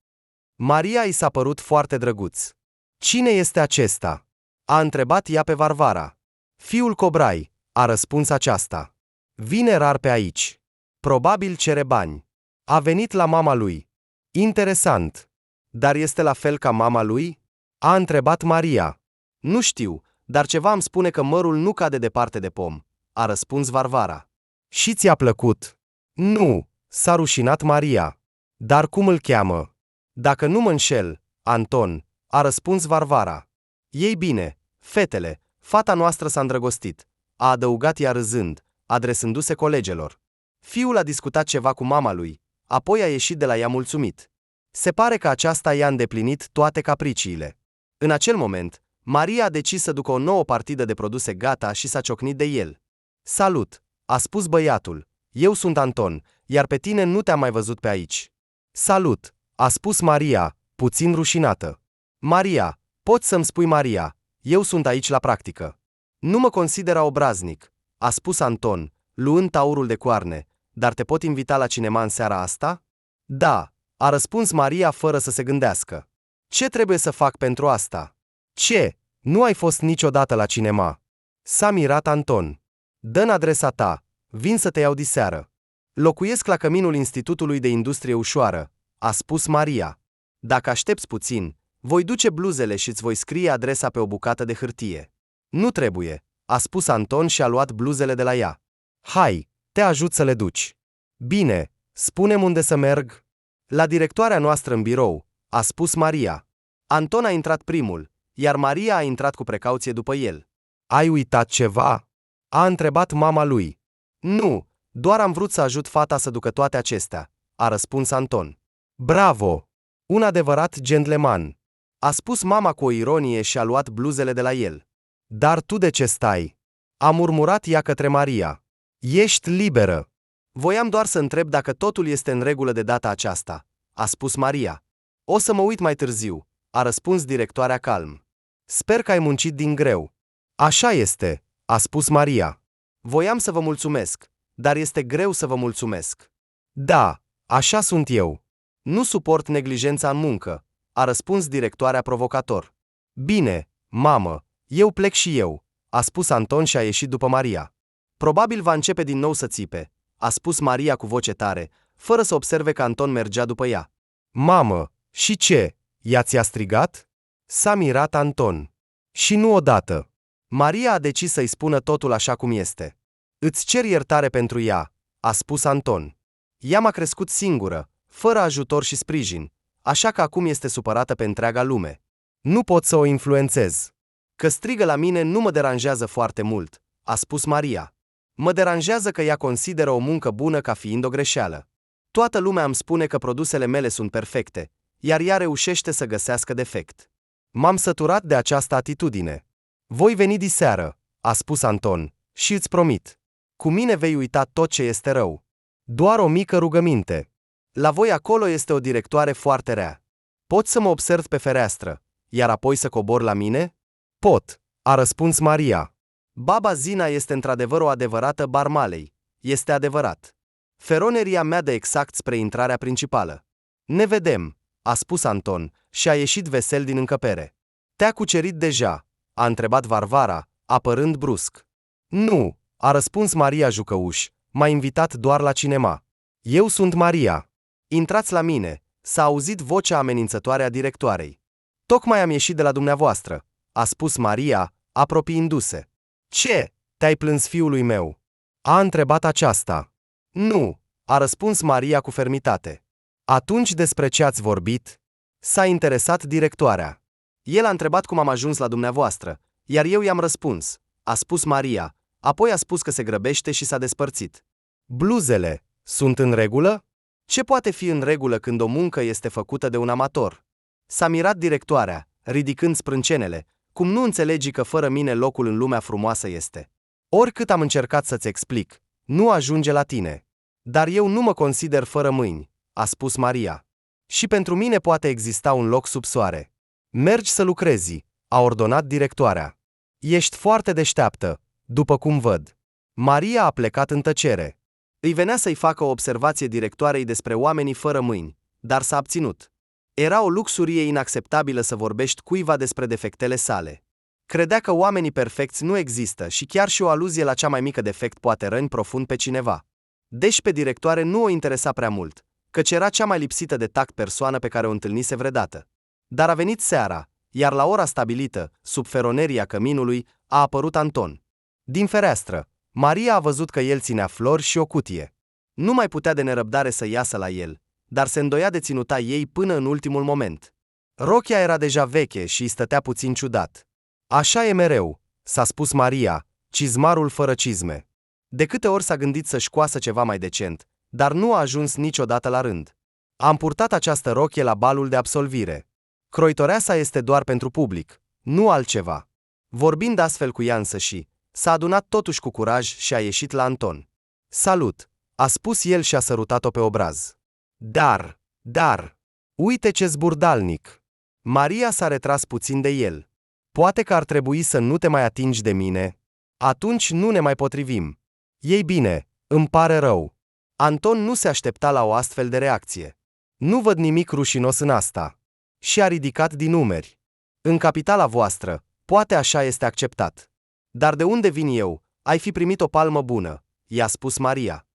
Maria i s-a părut foarte drăguț. Cine este acesta? A întrebat ea pe Varvara. Fiul Cobrai, a răspuns aceasta. Vine rar pe aici. Probabil cere bani. A venit la mama lui. Interesant. Dar este la fel ca mama lui? A întrebat Maria. Nu știu, dar ceva îmi spune că mărul nu cade departe de pom, a răspuns Varvara. Și ți-a plăcut? Nu, s-a rușinat Maria. Dar cum îl cheamă? Dacă nu mă înșel, Anton, a răspuns Varvara. Ei bine, fetele, fata noastră s-a îndrăgostit, a adăugat ea râzând, adresându-se colegelor. Fiul a discutat ceva cu mama lui, apoi a ieșit de la ea mulțumit. Se pare că aceasta i-a îndeplinit toate capriciile. În acel moment, Maria a decis să ducă o nouă partidă de produse gata și s-a ciocnit de el. Salut, a spus băiatul, eu sunt Anton, iar pe tine nu te-am mai văzut pe aici. Salut, a spus Maria, puțin rușinată. Maria, poți să-mi spui Maria, eu sunt aici la practică. Nu mă considera obraznic, a spus Anton, luând taurul de coarne, dar te pot invita la cinema în seara asta? Da, a răspuns Maria fără să se gândească. Ce trebuie să fac pentru asta? Ce? Nu ai fost niciodată la cinema? S-a mirat Anton. Dă-n adresa ta, vin să te iau diseară. Locuiesc la căminul Institutului de Industrie Ușoară, a spus Maria. Dacă aștepți puțin, voi duce bluzele și îți voi scrie adresa pe o bucată de hârtie. Nu trebuie, a spus Anton și a luat bluzele de la ea. Hai, te ajut să le duci. Bine, Spune-mi unde să merg? La directoarea noastră în birou, a spus Maria. Anton a intrat primul, iar Maria a intrat cu precauție după el. Ai uitat ceva? A întrebat mama lui. Nu, doar am vrut să ajut fata să ducă toate acestea, a răspuns Anton. Bravo! Un adevărat gentleman, a spus mama cu o ironie și a luat bluzele de la el. Dar tu de ce stai? A murmurat ea către Maria. Ești liberă. Voiam doar să întreb dacă totul este în regulă de data aceasta, a spus Maria. O să mă uit mai târziu, a răspuns directoarea calm. Sper că ai muncit din greu. Așa este, a spus Maria. Voiam să vă mulțumesc, dar este greu să vă mulțumesc. Da, așa sunt eu. Nu suport neglijența în muncă, a răspuns directoarea provocator. Bine, mamă, eu plec și eu, a spus Anton și a ieșit după Maria. Probabil va începe din nou să țipe, a spus Maria cu voce tare, fără să observe că Anton mergea după ea. Mamă, și ce? Ea ți-a strigat? S-a mirat Anton. Și nu odată. Maria a decis să-i spună totul așa cum este. Îți cer iertare pentru ea, a spus Anton. Ea m-a crescut singură, fără ajutor și sprijin, așa că acum este supărată pe întreaga lume. Nu pot să o influențez. Că strigă la mine nu mă deranjează foarte mult, a spus Maria. Mă deranjează că ea consideră o muncă bună ca fiind o greșeală. Toată lumea îmi spune că produsele mele sunt perfecte, iar ea reușește să găsească defect. M-am săturat de această atitudine. Voi veni diseară, a spus Anton, și îți promit. Cu mine vei uita tot ce este rău. Doar o mică rugăminte. La voi acolo este o directoare foarte rea. Poți să mă observi pe fereastră, iar apoi să cobor la mine? Pot, a răspuns Maria. Baba Zina este într-adevăr o adevărată barmalei. Este adevărat. Feroneria mea dă exact spre intrarea principală. Ne vedem, a spus Anton și a ieșit vesel din încăpere. Te-a cucerit deja? A întrebat Varvara, apărând brusc. Nu, a răspuns Maria jucăuș, m-a invitat doar la cinema. Eu sunt Maria. Intrați la mine, s-a auzit vocea amenințătoare a directoarei. Tocmai am ieșit de la dumneavoastră, a spus Maria, apropiindu-se. Ce? Te-ai plâns fiului meu? A întrebat aceasta. Nu, a răspuns Maria cu fermitate. Atunci despre ce ați vorbit? S-a interesat directoarea. El a întrebat cum am ajuns la dumneavoastră, iar eu i-am răspuns, a spus Maria, apoi a spus că se grăbește și s-a despărțit. Bluzele sunt în regulă? Ce poate fi în regulă când o muncă este făcută de un amator? S-a mirat directoarea, ridicând sprâncenele, cum nu înțelegi că fără mine locul în lumea frumoasă este. Oricât am încercat să-ți explic, nu ajunge la tine. Dar eu nu mă consider fără mâini, a spus Maria. Și pentru mine poate exista un loc sub soare. Mergi să lucrezi, a ordonat directoarea. Ești foarte deșteaptă, după cum văd. Maria a plecat în tăcere. Îi venea să-i facă o observație directoarei despre oamenii fără mâini, dar s-a abținut. Era o luxurie inacceptabilă să vorbești cuiva despre defectele sale. Credea că oamenii perfecți nu există și chiar și o aluzie la cea mai mică defect poate răni profund pe cineva. Deci pe directoare nu o interesa prea mult, căci era cea mai lipsită de tact persoană pe care o întâlnise vreodată. Dar a venit seara, iar la ora stabilită, sub feroneria căminului, a apărut Anton. Din fereastră, Maria a văzut că el ținea flori și o cutie. Nu mai putea de nerăbdare să iasă la el, dar se îndoia de ținuta ei până în ultimul moment. Rochia era deja veche și îi stătea puțin ciudat. Așa e mereu, s-a spus Maria, cizmarul fără cizme. De câte ori s-a gândit să-și coasă ceva mai decent, dar nu a ajuns niciodată la rând. Am purtat această rochie la balul de absolvire. Croitoreasa este doar pentru public, nu altceva. Vorbind astfel cu ea însăși, s-a adunat totuși cu curaj și a ieșit la Anton. Salut, a spus el și a sărutat-o pe obraz. Dar, uite ce zburdalnic. Maria s-a retras puțin de el. Poate că ar trebui să nu te mai atingi de mine. Atunci nu ne mai potrivim. Ei bine, îmi pare rău. Anton nu se aștepta la o astfel de reacție. Nu văd nimic rușinos în asta. Și a ridicat din umeri. În capitala voastră, poate așa este acceptat. Dar de unde vin eu, ai fi primit o palmă bună, i-a spus Maria.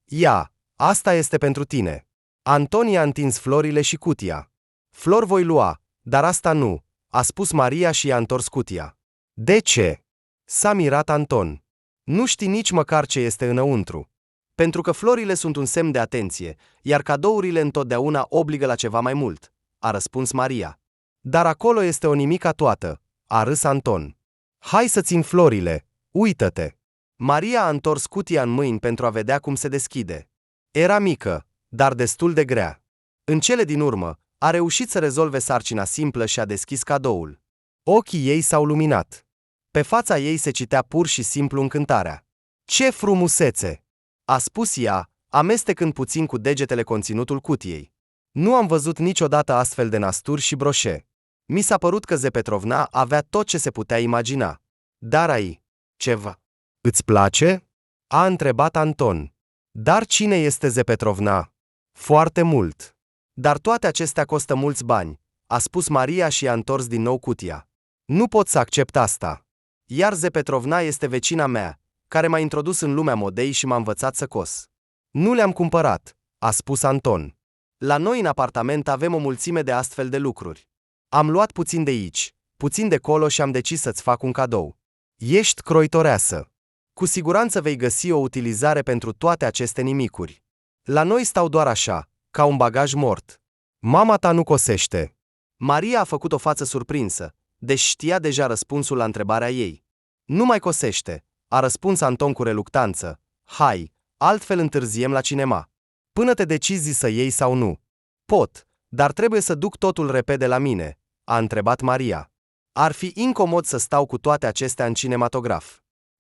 Ia, asta este pentru tine. Anton i-a întins florile și cutia. Flori voi lua, dar asta nu, a spus Maria și i-a întors cutia. De ce? S-a mirat Anton. Nu știi nici măcar ce este înăuntru. Pentru că florile sunt un semn de atenție, iar cadourile întotdeauna obligă la ceva mai mult, a răspuns Maria. Dar acolo este o nimica toată, a râs Anton. Hai să țin florile, uită-te. Maria a întors cutia în mâini pentru a vedea cum se deschide. Era mică, dar destul de grea. În cele din urmă, a reușit să rezolve sarcina simplă și a deschis cadoul. Ochii ei s-au luminat. Pe fața ei se citea pur și simplu încântarea. Ce frumusețe! A spus ea, amestecând puțin cu degetele conținutul cutiei. Nu am văzut niciodată astfel de nasturi și broșe. Mi s-a părut că Zepetrovna avea tot ce se putea imagina. Dar ai ceva. Îți place? A întrebat Anton. Dar cine este Zepetrovna? Foarte mult. Dar toate acestea costă mulți bani, a spus Maria și a întors din nou cutia. Nu pot să accept asta. Iar Zepetrovna este vecina mea, care m-a introdus în lumea modei și m-a învățat să cos. Nu le-am cumpărat, a spus Anton. La noi în apartament avem o mulțime de astfel de lucruri. Am luat puțin de aici, puțin de colo și am decis să-ți fac un cadou. Ești croitoreasă. Cu siguranță vei găsi o utilizare pentru toate aceste nimicuri. La noi stau doar așa, ca un bagaj mort. Mama ta nu cosește. Maria a făcut o față surprinsă, deși știa deja răspunsul la întrebarea ei. Nu mai cosește, a răspuns Anton cu reluctanță. Hai, altfel întârziem la cinema. Până te decizi să iei sau nu. Pot, dar trebuie să duc totul repede la mine, a întrebat Maria. Ar fi incomod să stau cu toate acestea în cinematograf.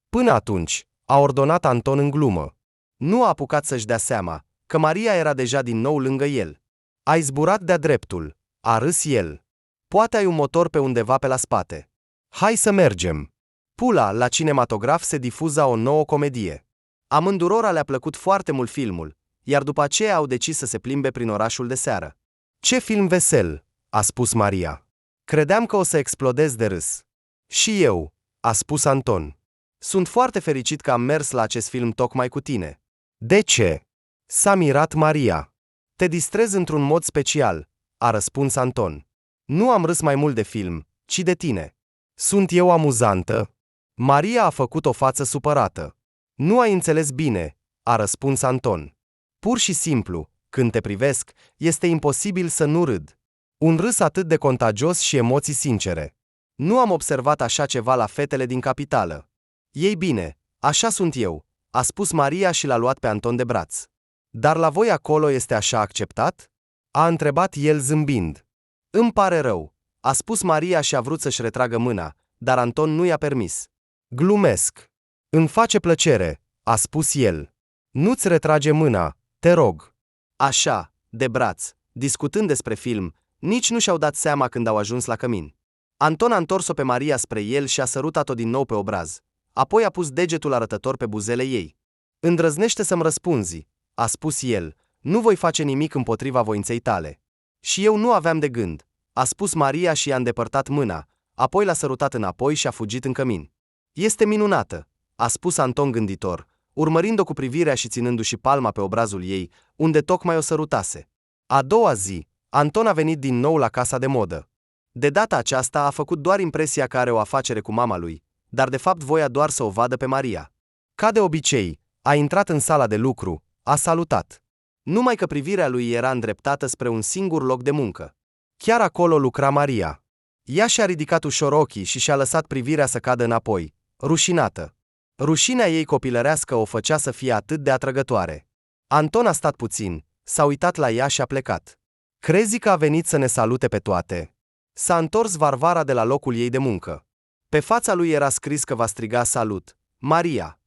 Până atunci, a ordonat Anton în glumă. Nu a apucat să-și dea seama că Maria era deja din nou lângă el. Ai zburat de-a dreptul, a râs el. Poate ai un motor pe undeva pe la spate. Hai să mergem. Pula, la cinematograf se difuza o nouă comedie. Amândurora le-a plăcut foarte mult filmul, iar după aceea au decis să se plimbe prin orașul de seară. Ce film vesel, a spus Maria. Credeam că o să explodez de râs. Și eu, a spus Anton. Sunt foarte fericit că am mers la acest film tocmai cu tine. De ce? S-a mirat Maria. Te distrez într-un mod special, a răspuns Anton. Nu am râs mai mult de film, ci de tine. Sunt eu amuzantă? Maria a făcut o față supărată. Nu ai înțeles bine, a răspuns Anton. Pur și simplu, când te privesc, este imposibil să nu râd. Un râs atât de contagios și emoții sincere. Nu am observat așa ceva la fetele din capitală. Ei bine, așa sunt eu, a spus Maria și l-a luat pe Anton de braț. Dar la voi acolo este așa acceptat? A întrebat el zâmbind. Îmi pare rău, a spus Maria și a vrut să-și retragă mâna, dar Anton nu i-a permis. Glumesc. Îmi face plăcere, a spus el. Nu-ți retrage mâna, te rog. Așa, de braț, discutând despre film, nici nu și-au dat seama când au ajuns la cămin. Anton a întors-o pe Maria spre el și a sărutat-o din nou pe obraz. Apoi a pus degetul arătător pe buzele ei. Îndrăznește să-mi răspunzi, a spus el, nu voi face nimic împotriva voinței tale. Și eu nu aveam de gând, a spus Maria și i-a îndepărtat mâna, apoi l-a sărutat înapoi și a fugit în cămin. Este minunată, a spus Anton gânditor, urmărind-o cu privirea și ținându-și palma pe obrazul ei, unde tocmai o sărutase. A doua zi, Anton a venit din nou la casa de modă. De data aceasta a făcut doar impresia că are o afacere cu mama lui, dar de fapt voia doar să o vadă pe Maria. Ca de obicei, a intrat în sala de lucru, a salutat. Numai că privirea lui era îndreptată spre un singur loc de muncă. Chiar acolo lucra Maria. Ea și-a ridicat ușor ochii și și-a lăsat privirea să cadă înapoi, rușinată. Rușinea ei copilărească o făcea să fie atât de atrăgătoare. Anton a stat puțin, s-a uitat la ea și a plecat. Crezi că a venit să ne salute pe toate? S-a întors Varvara de la locul ei de muncă. Pe fața lui era scris că va striga salut, Maria.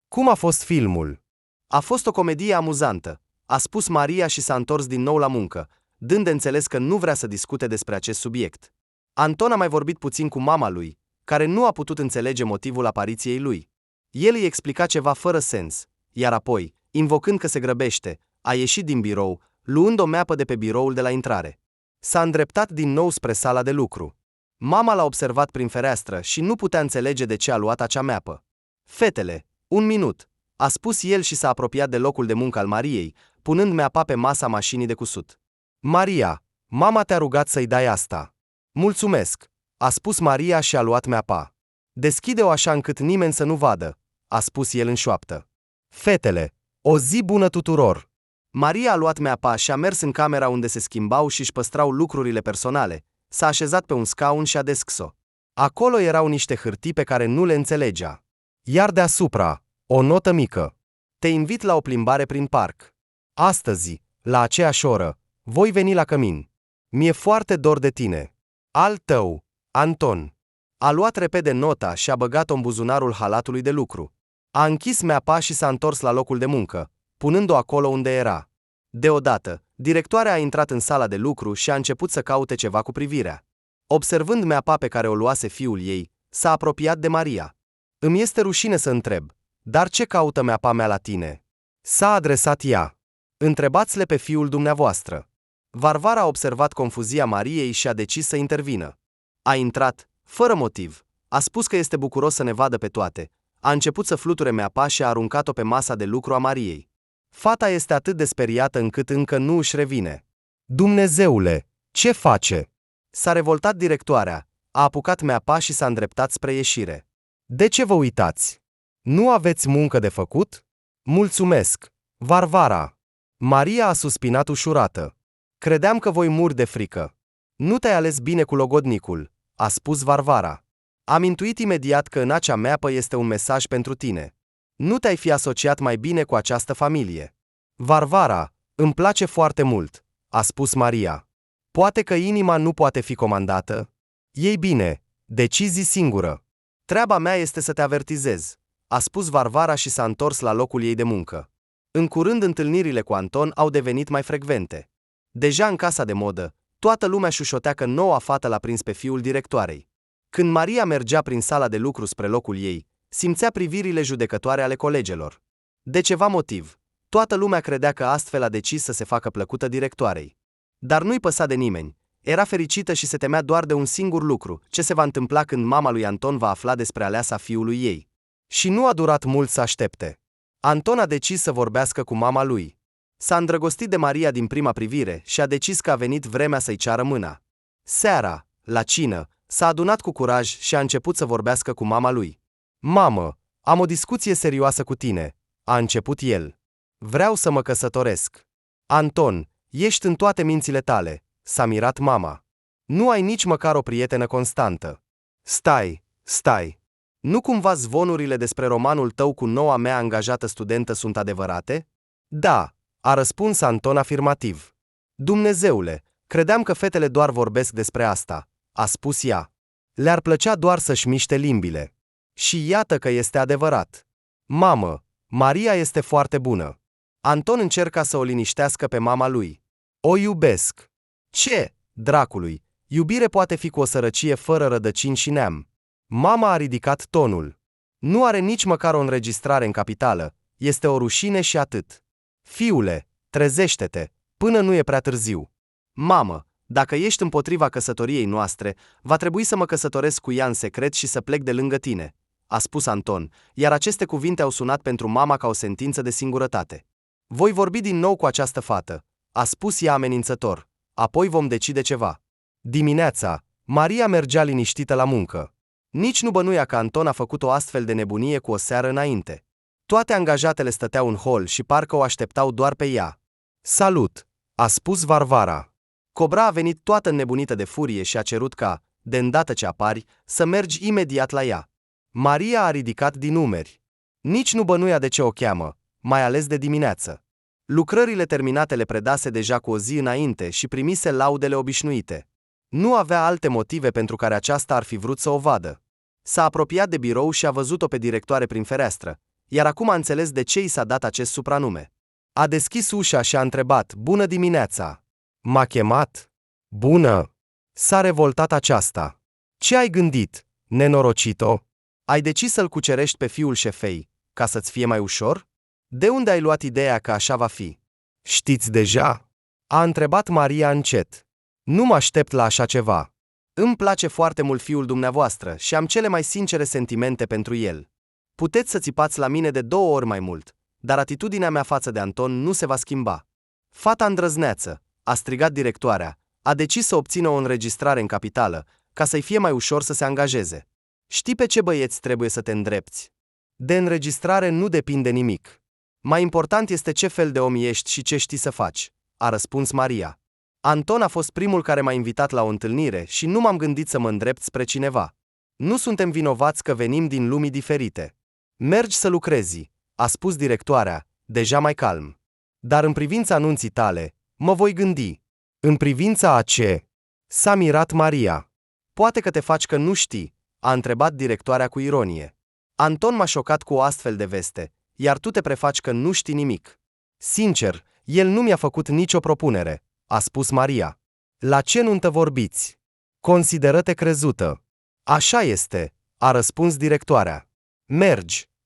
Cum a fost filmul? A fost o comedie amuzantă, a spus Maria și s-a întors din nou la muncă, dând de înțeles că nu vrea să discute despre acest subiect. Anton a mai vorbit puțin cu mama lui, care nu a putut înțelege motivul apariției lui. El îi explica ceva fără sens, iar apoi, invocând că se grăbește, a ieșit din birou, luând o meapă de pe biroul de la intrare. S-a îndreptat din nou spre sala de lucru. Mama l-a observat prin fereastră și nu putea înțelege de ce a luat acea meapă. Fetele, un minut, a spus el și s-a apropiat de locul de muncă al Mariei, punând meapa pe masa mașinii de cusut. Maria, mama te-a rugat să-i dai asta. Mulțumesc, a spus Maria și a luat meapa. Deschide-o așa încât nimeni să nu vadă, a spus el în șoaptă. Fetele, O zi bună tuturor! Maria a luat meapa și a mers în camera unde se schimbau și își păstrau lucrurile personale, s-a așezat pe un scaun și a deschis-o. Acolo erau niște hârtii pe care nu le înțelegea. Iar deasupra, o notă mică. Te invit la o plimbare prin parc. Astăzi, la aceeași oră, voi veni la cămin. Mi-e foarte dor de tine. Al tău, Anton. A luat repede nota și a băgat-o în buzunarul halatului de lucru. A închis meapa și s-a întors la locul de muncă, punând-o acolo unde era. Deodată, directoarea a intrat în sala de lucru și a început să caute ceva cu privirea. Observând meapa pe care o luase fiul ei, s-a apropiat de Maria. Îmi este rușine să întreb, dar ce caută meapa mea la tine? S-a adresat ea. Întrebați-le pe fiul dumneavoastră. Varvara a observat confuzia Mariei și a decis să intervină. A intrat, fără motiv, a spus că este bucuros să ne vadă pe toate, a început să fluture meapa și a aruncat-o pe masa de lucru a Mariei. Fata este atât de speriată încât încă nu își revine. Dumnezeule, ce face? S-a revoltat directoarea, a apucat meapa și s-a îndreptat spre ieșire. De ce vă uitați? Nu aveți muncă de făcut? Mulțumesc, Varvara. Maria a suspinat ușurată. Credeam că voi muri de frică. Nu te-ai ales bine cu logodnicul, a spus Varvara. Am intuit imediat că în acea meapă este un mesaj pentru tine. Nu te-ai fi asociat mai bine cu această familie. Varvara, îmi place foarte mult, a spus Maria. Poate că inima nu poate fi comandată? Ei bine, decizii singură. Treaba mea este să te avertizez, a spus Varvara și s-a întors la locul ei de muncă. În curând întâlnirile cu Anton au devenit mai frecvente. Deja în casa de modă, toată lumea șușotea că noua fată l-a prins pe fiul directoarei. Când Maria mergea prin sala de lucru spre locul ei, simțea privirile judecătoare ale colegelor. De ceva motiv, toată lumea credea că astfel a decis să se facă plăcută directoarei. Dar nu-i păsa de nimeni, era fericită și se temea doar de un singur lucru, ce se va întâmpla când mama lui Anton va afla despre aleasa fiului ei. Și nu a durat mult să aștepte. Anton a decis să vorbească cu mama lui. S-a îndrăgostit de Maria din prima privire și a decis că a venit vremea să-i ceară mâna. Seara, la cină, s-a adunat cu curaj și a început să vorbească cu mama lui. Mamă, am o discuție serioasă cu tine, a început el. Vreau să mă căsătoresc. Anton, ești în toate mințile tale, s-a mirat mama. Nu ai nici măcar o prietenă constantă. Stai. Nu cumva zvonurile despre romanul tău cu noua mea angajată studentă sunt adevărate? Da, a răspuns Anton afirmativ. Dumnezeule, credeam că fetele doar vorbesc despre asta, a spus ea. Le-ar plăcea doar să-și miște limbile. Și iată că este adevărat. Mamă, Maria este foarte bună. Anton încerca să o liniștească pe mama lui. O iubesc. Ce, dracului, iubire poate fi cu o sărăcie fără rădăcini și neam. Mama a ridicat tonul. Nu are nici măcar o înregistrare în capitală, este o rușine și atât. Fiule, trezește-te, până nu e prea târziu. Mamă, dacă ești împotriva căsătoriei noastre, va trebui să mă căsătoresc cu ea în secret și să plec de lângă tine, a spus Anton, iar aceste cuvinte au sunat pentru mama ca o sentință de singurătate. Voi vorbi din nou cu această fată, a spus ea amenințător, apoi vom decide ceva. Dimineața, Maria mergea liniștită la muncă. Nici nu bănuia că Anton a făcut o astfel de nebunie cu o seară înainte. Toate angajatele stăteau în hol și parcă o așteptau doar pe ea. Salut, a spus Varvara. Cobra a venit toată înnebunită de furie și a cerut ca, de îndată ce apari, să mergi imediat la ea. Maria a ridicat din umeri. Nici nu bănuia de ce o cheamă, mai ales de dimineață. Lucrările terminate le predase deja cu o zi înainte și primise laudele obișnuite. Nu avea alte motive pentru care aceasta ar fi vrut să o vadă. S-a apropiat de birou și a văzut-o pe directoare prin fereastră, iar acum a înțeles de ce i s-a dat acest supranume. A deschis ușa și a întrebat, bună dimineața. M-a chemat? Bună. S-a revoltat aceasta. Ce ai gândit, nenorocito? Ai decis să-l cucerești pe fiul șefei, ca să-ți fie mai ușor? De unde ai luat ideea că așa va fi? Știți deja? A întrebat Maria încet. Nu mă aștept la așa ceva. Îmi place foarte mult fiul dumneavoastră și am cele mai sincere sentimente pentru el. Puteți să țipați la mine de 2 ori mai mult, dar atitudinea mea față de Anton nu se va schimba. Fata îndrăzneață, a strigat directoarea, a decis să obțină o înregistrare în capitală, ca să-i fie mai ușor să se angajeze. Știi pe ce băieți trebuie să te îndrepți? De înregistrare nu depinde nimic. Mai important este ce fel de om ești și ce știi să faci, a răspuns Maria. Anton a fost primul care m-a invitat la o întâlnire și nu m-am gândit să mă îndrept spre cineva. Nu suntem vinovați că venim din lumi diferite. Mergi să lucrezi, a spus directoarea, deja mai calm. Dar în privința anunții tale, mă voi gândi. În privința a ce? S-a mirat Maria. Poate că te faci că nu știi, a întrebat directoarea cu ironie. Anton m-a șocat cu o astfel de veste, iar tu te prefaci că nu știi nimic. Sincer, el nu mi-a făcut nicio propunere, a spus Maria. La ce nuntă vorbiți? Consideră-te crezută. Așa este, a răspuns directoarea.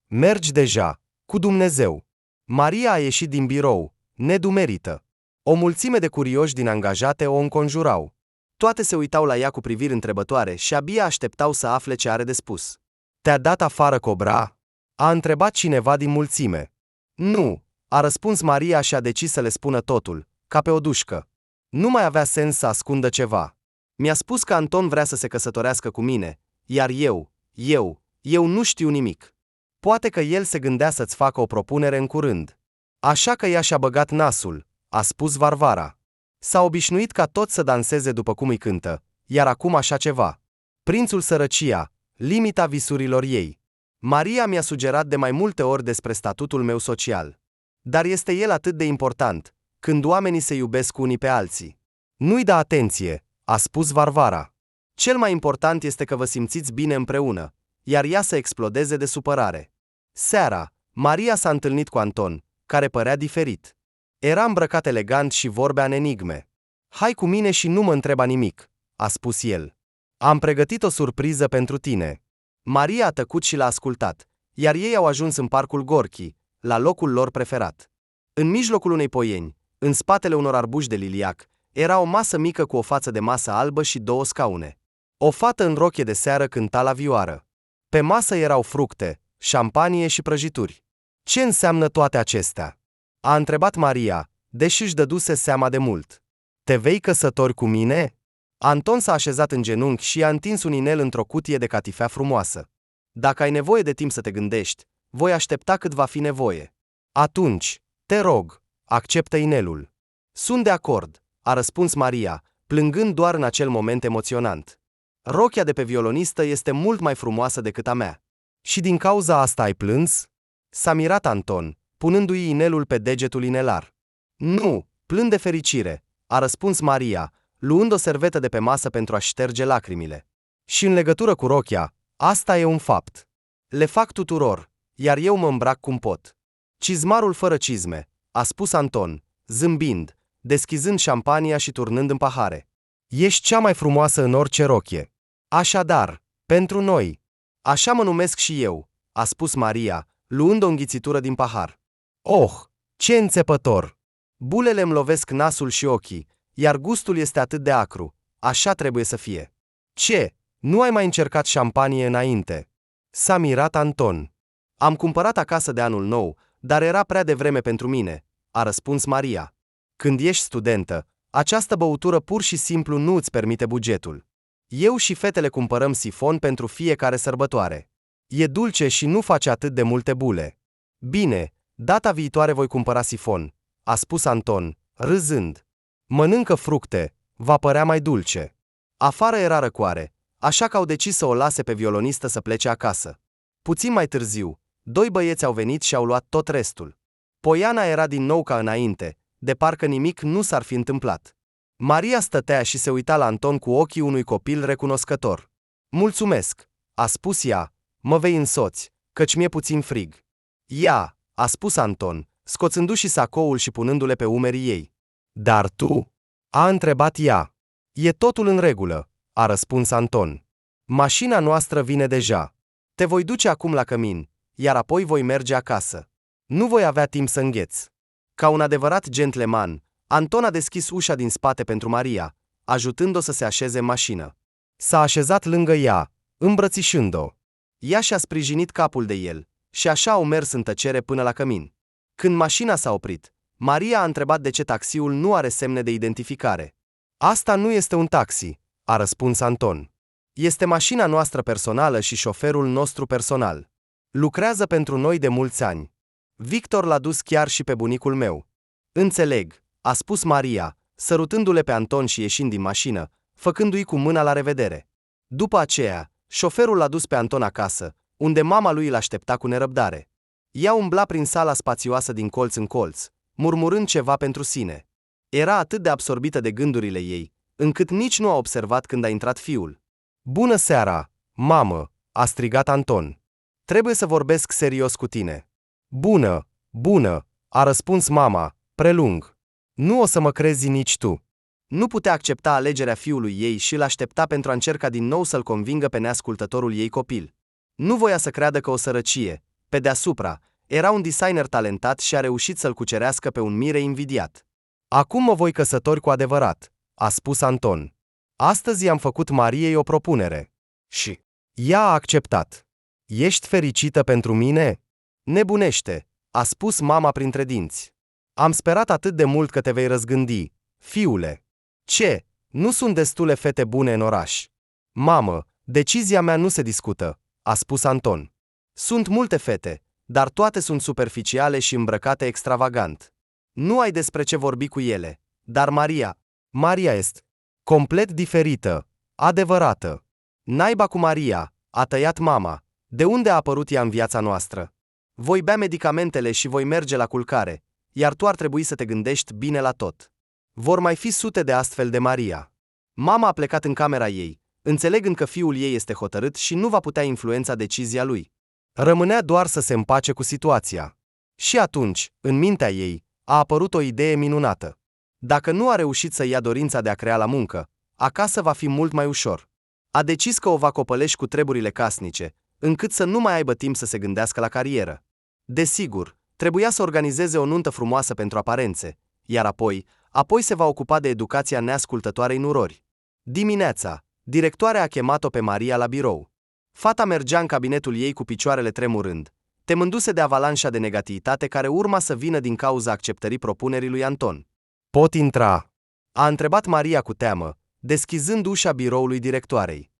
Mergi deja, cu Dumnezeu. Maria a ieșit din birou, nedumerită. O mulțime de curioși din angajate o înconjurau. Toate se uitau la ea cu priviri întrebătoare și abia așteptau să afle ce are de spus. Te-a dat afară, Cobra? A întrebat cineva din mulțime. Nu, a răspuns Maria și a decis să le spună totul, ca pe o dușcă. Nu mai avea sens să ascundă ceva. Mi-a spus că Anton vrea să se căsătorească cu mine, iar eu nu știu nimic. Poate că el se gândea să-ți facă o propunere în curând. Așa că ea și-a băgat nasul, a spus Varvara. S-a obișnuit ca toți să danseze după cum îi cântă, iar acum așa ceva. Prințul sărăcia, limita visurilor ei. Maria mi-a sugerat de mai multe ori despre statutul meu social. Dar este el atât de important, când oamenii se iubesc unii pe alții. Nu-i da atenție, a spus Varvara. Cel mai important este că vă simțiți bine împreună, iar ea să explodeze de supărare. Seara, Maria s-a întâlnit cu Anton, care părea diferit. Era îmbrăcat elegant și vorbea în enigme. Hai cu mine și nu mă întreba nimic, a spus el. Am pregătit o surpriză pentru tine. Maria a tăcut și l-a ascultat, iar ei au ajuns în parcul Gorki, la locul lor preferat. În mijlocul unei poieni, în spatele unor arbuși de liliac, era o masă mică cu o față de masă albă și două scaune. O fată în rochie de seară cânta la vioară. Pe masă erau fructe, șampanie și prăjituri. Ce înseamnă toate acestea? A întrebat Maria, deși își dăduse seama de mult. Te vei căsători cu mine? Anton s-a așezat în genunchi și a întins un inel într-o cutie de catifea frumoasă. Dacă ai nevoie de timp să te gândești, voi aștepta cât va fi nevoie. Atunci, te rog, acceptă inelul. Sunt de acord, a răspuns Maria, plângând doar în acel moment emoționant. Rochia de pe violonistă este mult mai frumoasă decât a mea. Și din cauza asta ai plâns? S-a mirat Anton, punându-i inelul pe degetul inelar. Nu, plâng de fericire, a răspuns Maria, luând o servetă de pe masă pentru a șterge lacrimile. Și în legătură cu rochia, asta e un fapt. Le fac tuturor, iar eu mă îmbrac cum pot. Cizmarul fără cizme, a spus Anton, zâmbind, deschizând șampania și turnând în pahare. Ești cea mai frumoasă în orice rochie. Așadar, pentru noi. Așa mă numesc și eu, a spus Maria, luând o înghițitură din pahar. Oh, ce înțepător! Bulele îmi lovesc nasul și ochii, iar gustul este atât de acru, așa trebuie să fie. Ce? Nu ai mai încercat șampanie înainte? S-a mirat Anton. Am cumpărat acasă de anul nou, dar era prea devreme pentru mine, a răspuns Maria. Când ești studentă, această băutură pur și simplu nu îți permite bugetul. Eu și fetele cumpărăm sifon pentru fiecare sărbătoare. E dulce și nu face atât de multe bule. Bine, data viitoare voi cumpăra sifon, a spus Anton, râzând. Mănâncă fructe, va părea mai dulce. Afară era răcoare, așa că au decis să o lase pe violonistă să plece acasă. Puțin mai târziu, doi băieți au venit și au luat tot restul. Poiana era din nou ca înainte, de parcă nimic nu s-ar fi întâmplat. Maria stătea și se uita la Anton cu ochii unui copil recunoscător. Mulțumesc, a spus ea, mă vei însoți, căci mi-e puțin frig. Ia, a spus Anton, scoțându-și sacoul și punându-le pe umerii ei. Dar tu? A întrebat ea. E totul în regulă, a răspuns Anton. Mașina noastră vine deja. Te voi duce acum la cămin, iar apoi voi merge acasă. Nu voi avea timp să îngheț. Ca un adevărat gentleman, Anton a deschis ușa din spate pentru Maria, ajutând-o să se așeze în mașină. S-a așezat lângă ea, îmbrățișând-o. Ea și-a sprijinit capul de el, și așa au mers în tăcere până la cămin. Când mașina s-a oprit, Maria a întrebat de ce taxiul nu are semne de identificare. Asta nu este un taxi, a răspuns Anton. Este mașina noastră personală și șoferul nostru personal. Lucrează pentru noi de mulți ani. Victor l-a dus chiar și pe bunicul meu. Înțeleg, a spus Maria, sărutându-le pe Anton și ieșind din mașină, făcându-i cu mâna la revedere. După aceea, șoferul l-a dus pe Anton acasă, unde mama lui îl aștepta cu nerăbdare. Ea umbla prin sala spațioasă din colț în colț, murmurând ceva pentru sine. Era atât de absorbită de gândurile ei, încât nici nu a observat când a intrat fiul. Bună seara, mamă, a strigat Anton. Trebuie să vorbesc serios cu tine. Bună, bună, a răspuns mama, prelung. Nu o să mă crezi nici tu. Nu putea accepta alegerea fiului ei și îl aștepta pentru a încerca din nou să-l convingă pe neascultătorul ei copil. Nu voia să creadă că o sărăcie, pe deasupra, era un designer talentat și a reușit să-l cucerească pe un mire invidiat. Acum mă voi căsători cu adevărat, a spus Anton. Astăzi i-am făcut Mariei o propunere. Și ea a acceptat. Ești fericită pentru mine? Nebunește, a spus mama printre dinți. Am sperat atât de mult că te vei răzgândi, fiule. Ce? Nu sunt destule fete bune în oraș. Mamă, decizia mea nu se discută, a spus Anton. Sunt multe fete, dar toate sunt superficiale și îmbrăcate extravagant. Nu ai despre ce vorbi cu ele, dar Maria este complet diferită, adevărată. Naiba cu Maria, a tăiat mama, de unde a apărut ea în viața noastră? Voi bea medicamentele și voi merge la culcare, iar tu ar trebui să te gândești bine la tot. Vor mai fi sute de astfel de Maria. Mama a plecat în camera ei, înțelegând că fiul ei este hotărât și nu va putea influența decizia lui. Rămânea doar să se împace cu situația. Și atunci, în mintea ei, a apărut o idee minunată. Dacă nu a reușit să ia dorința de a crea la muncă, acasă va fi mult mai ușor. A decis că o va copăleși cu treburile casnice, încât să nu mai aibă timp să se gândească la carieră. Desigur, trebuia să organizeze o nuntă frumoasă pentru aparențe, iar apoi se va ocupa de educația neascultătoarei nurori. Dimineața, directoarea a chemat-o pe Maria la birou. Fata mergea în cabinetul ei cu picioarele tremurând, temându-se de avalanșa de negativitate care urma să vină din cauza acceptării propunerii lui Anton. Pot intra? A întrebat Maria cu teamă, deschizând ușa biroului directoarei.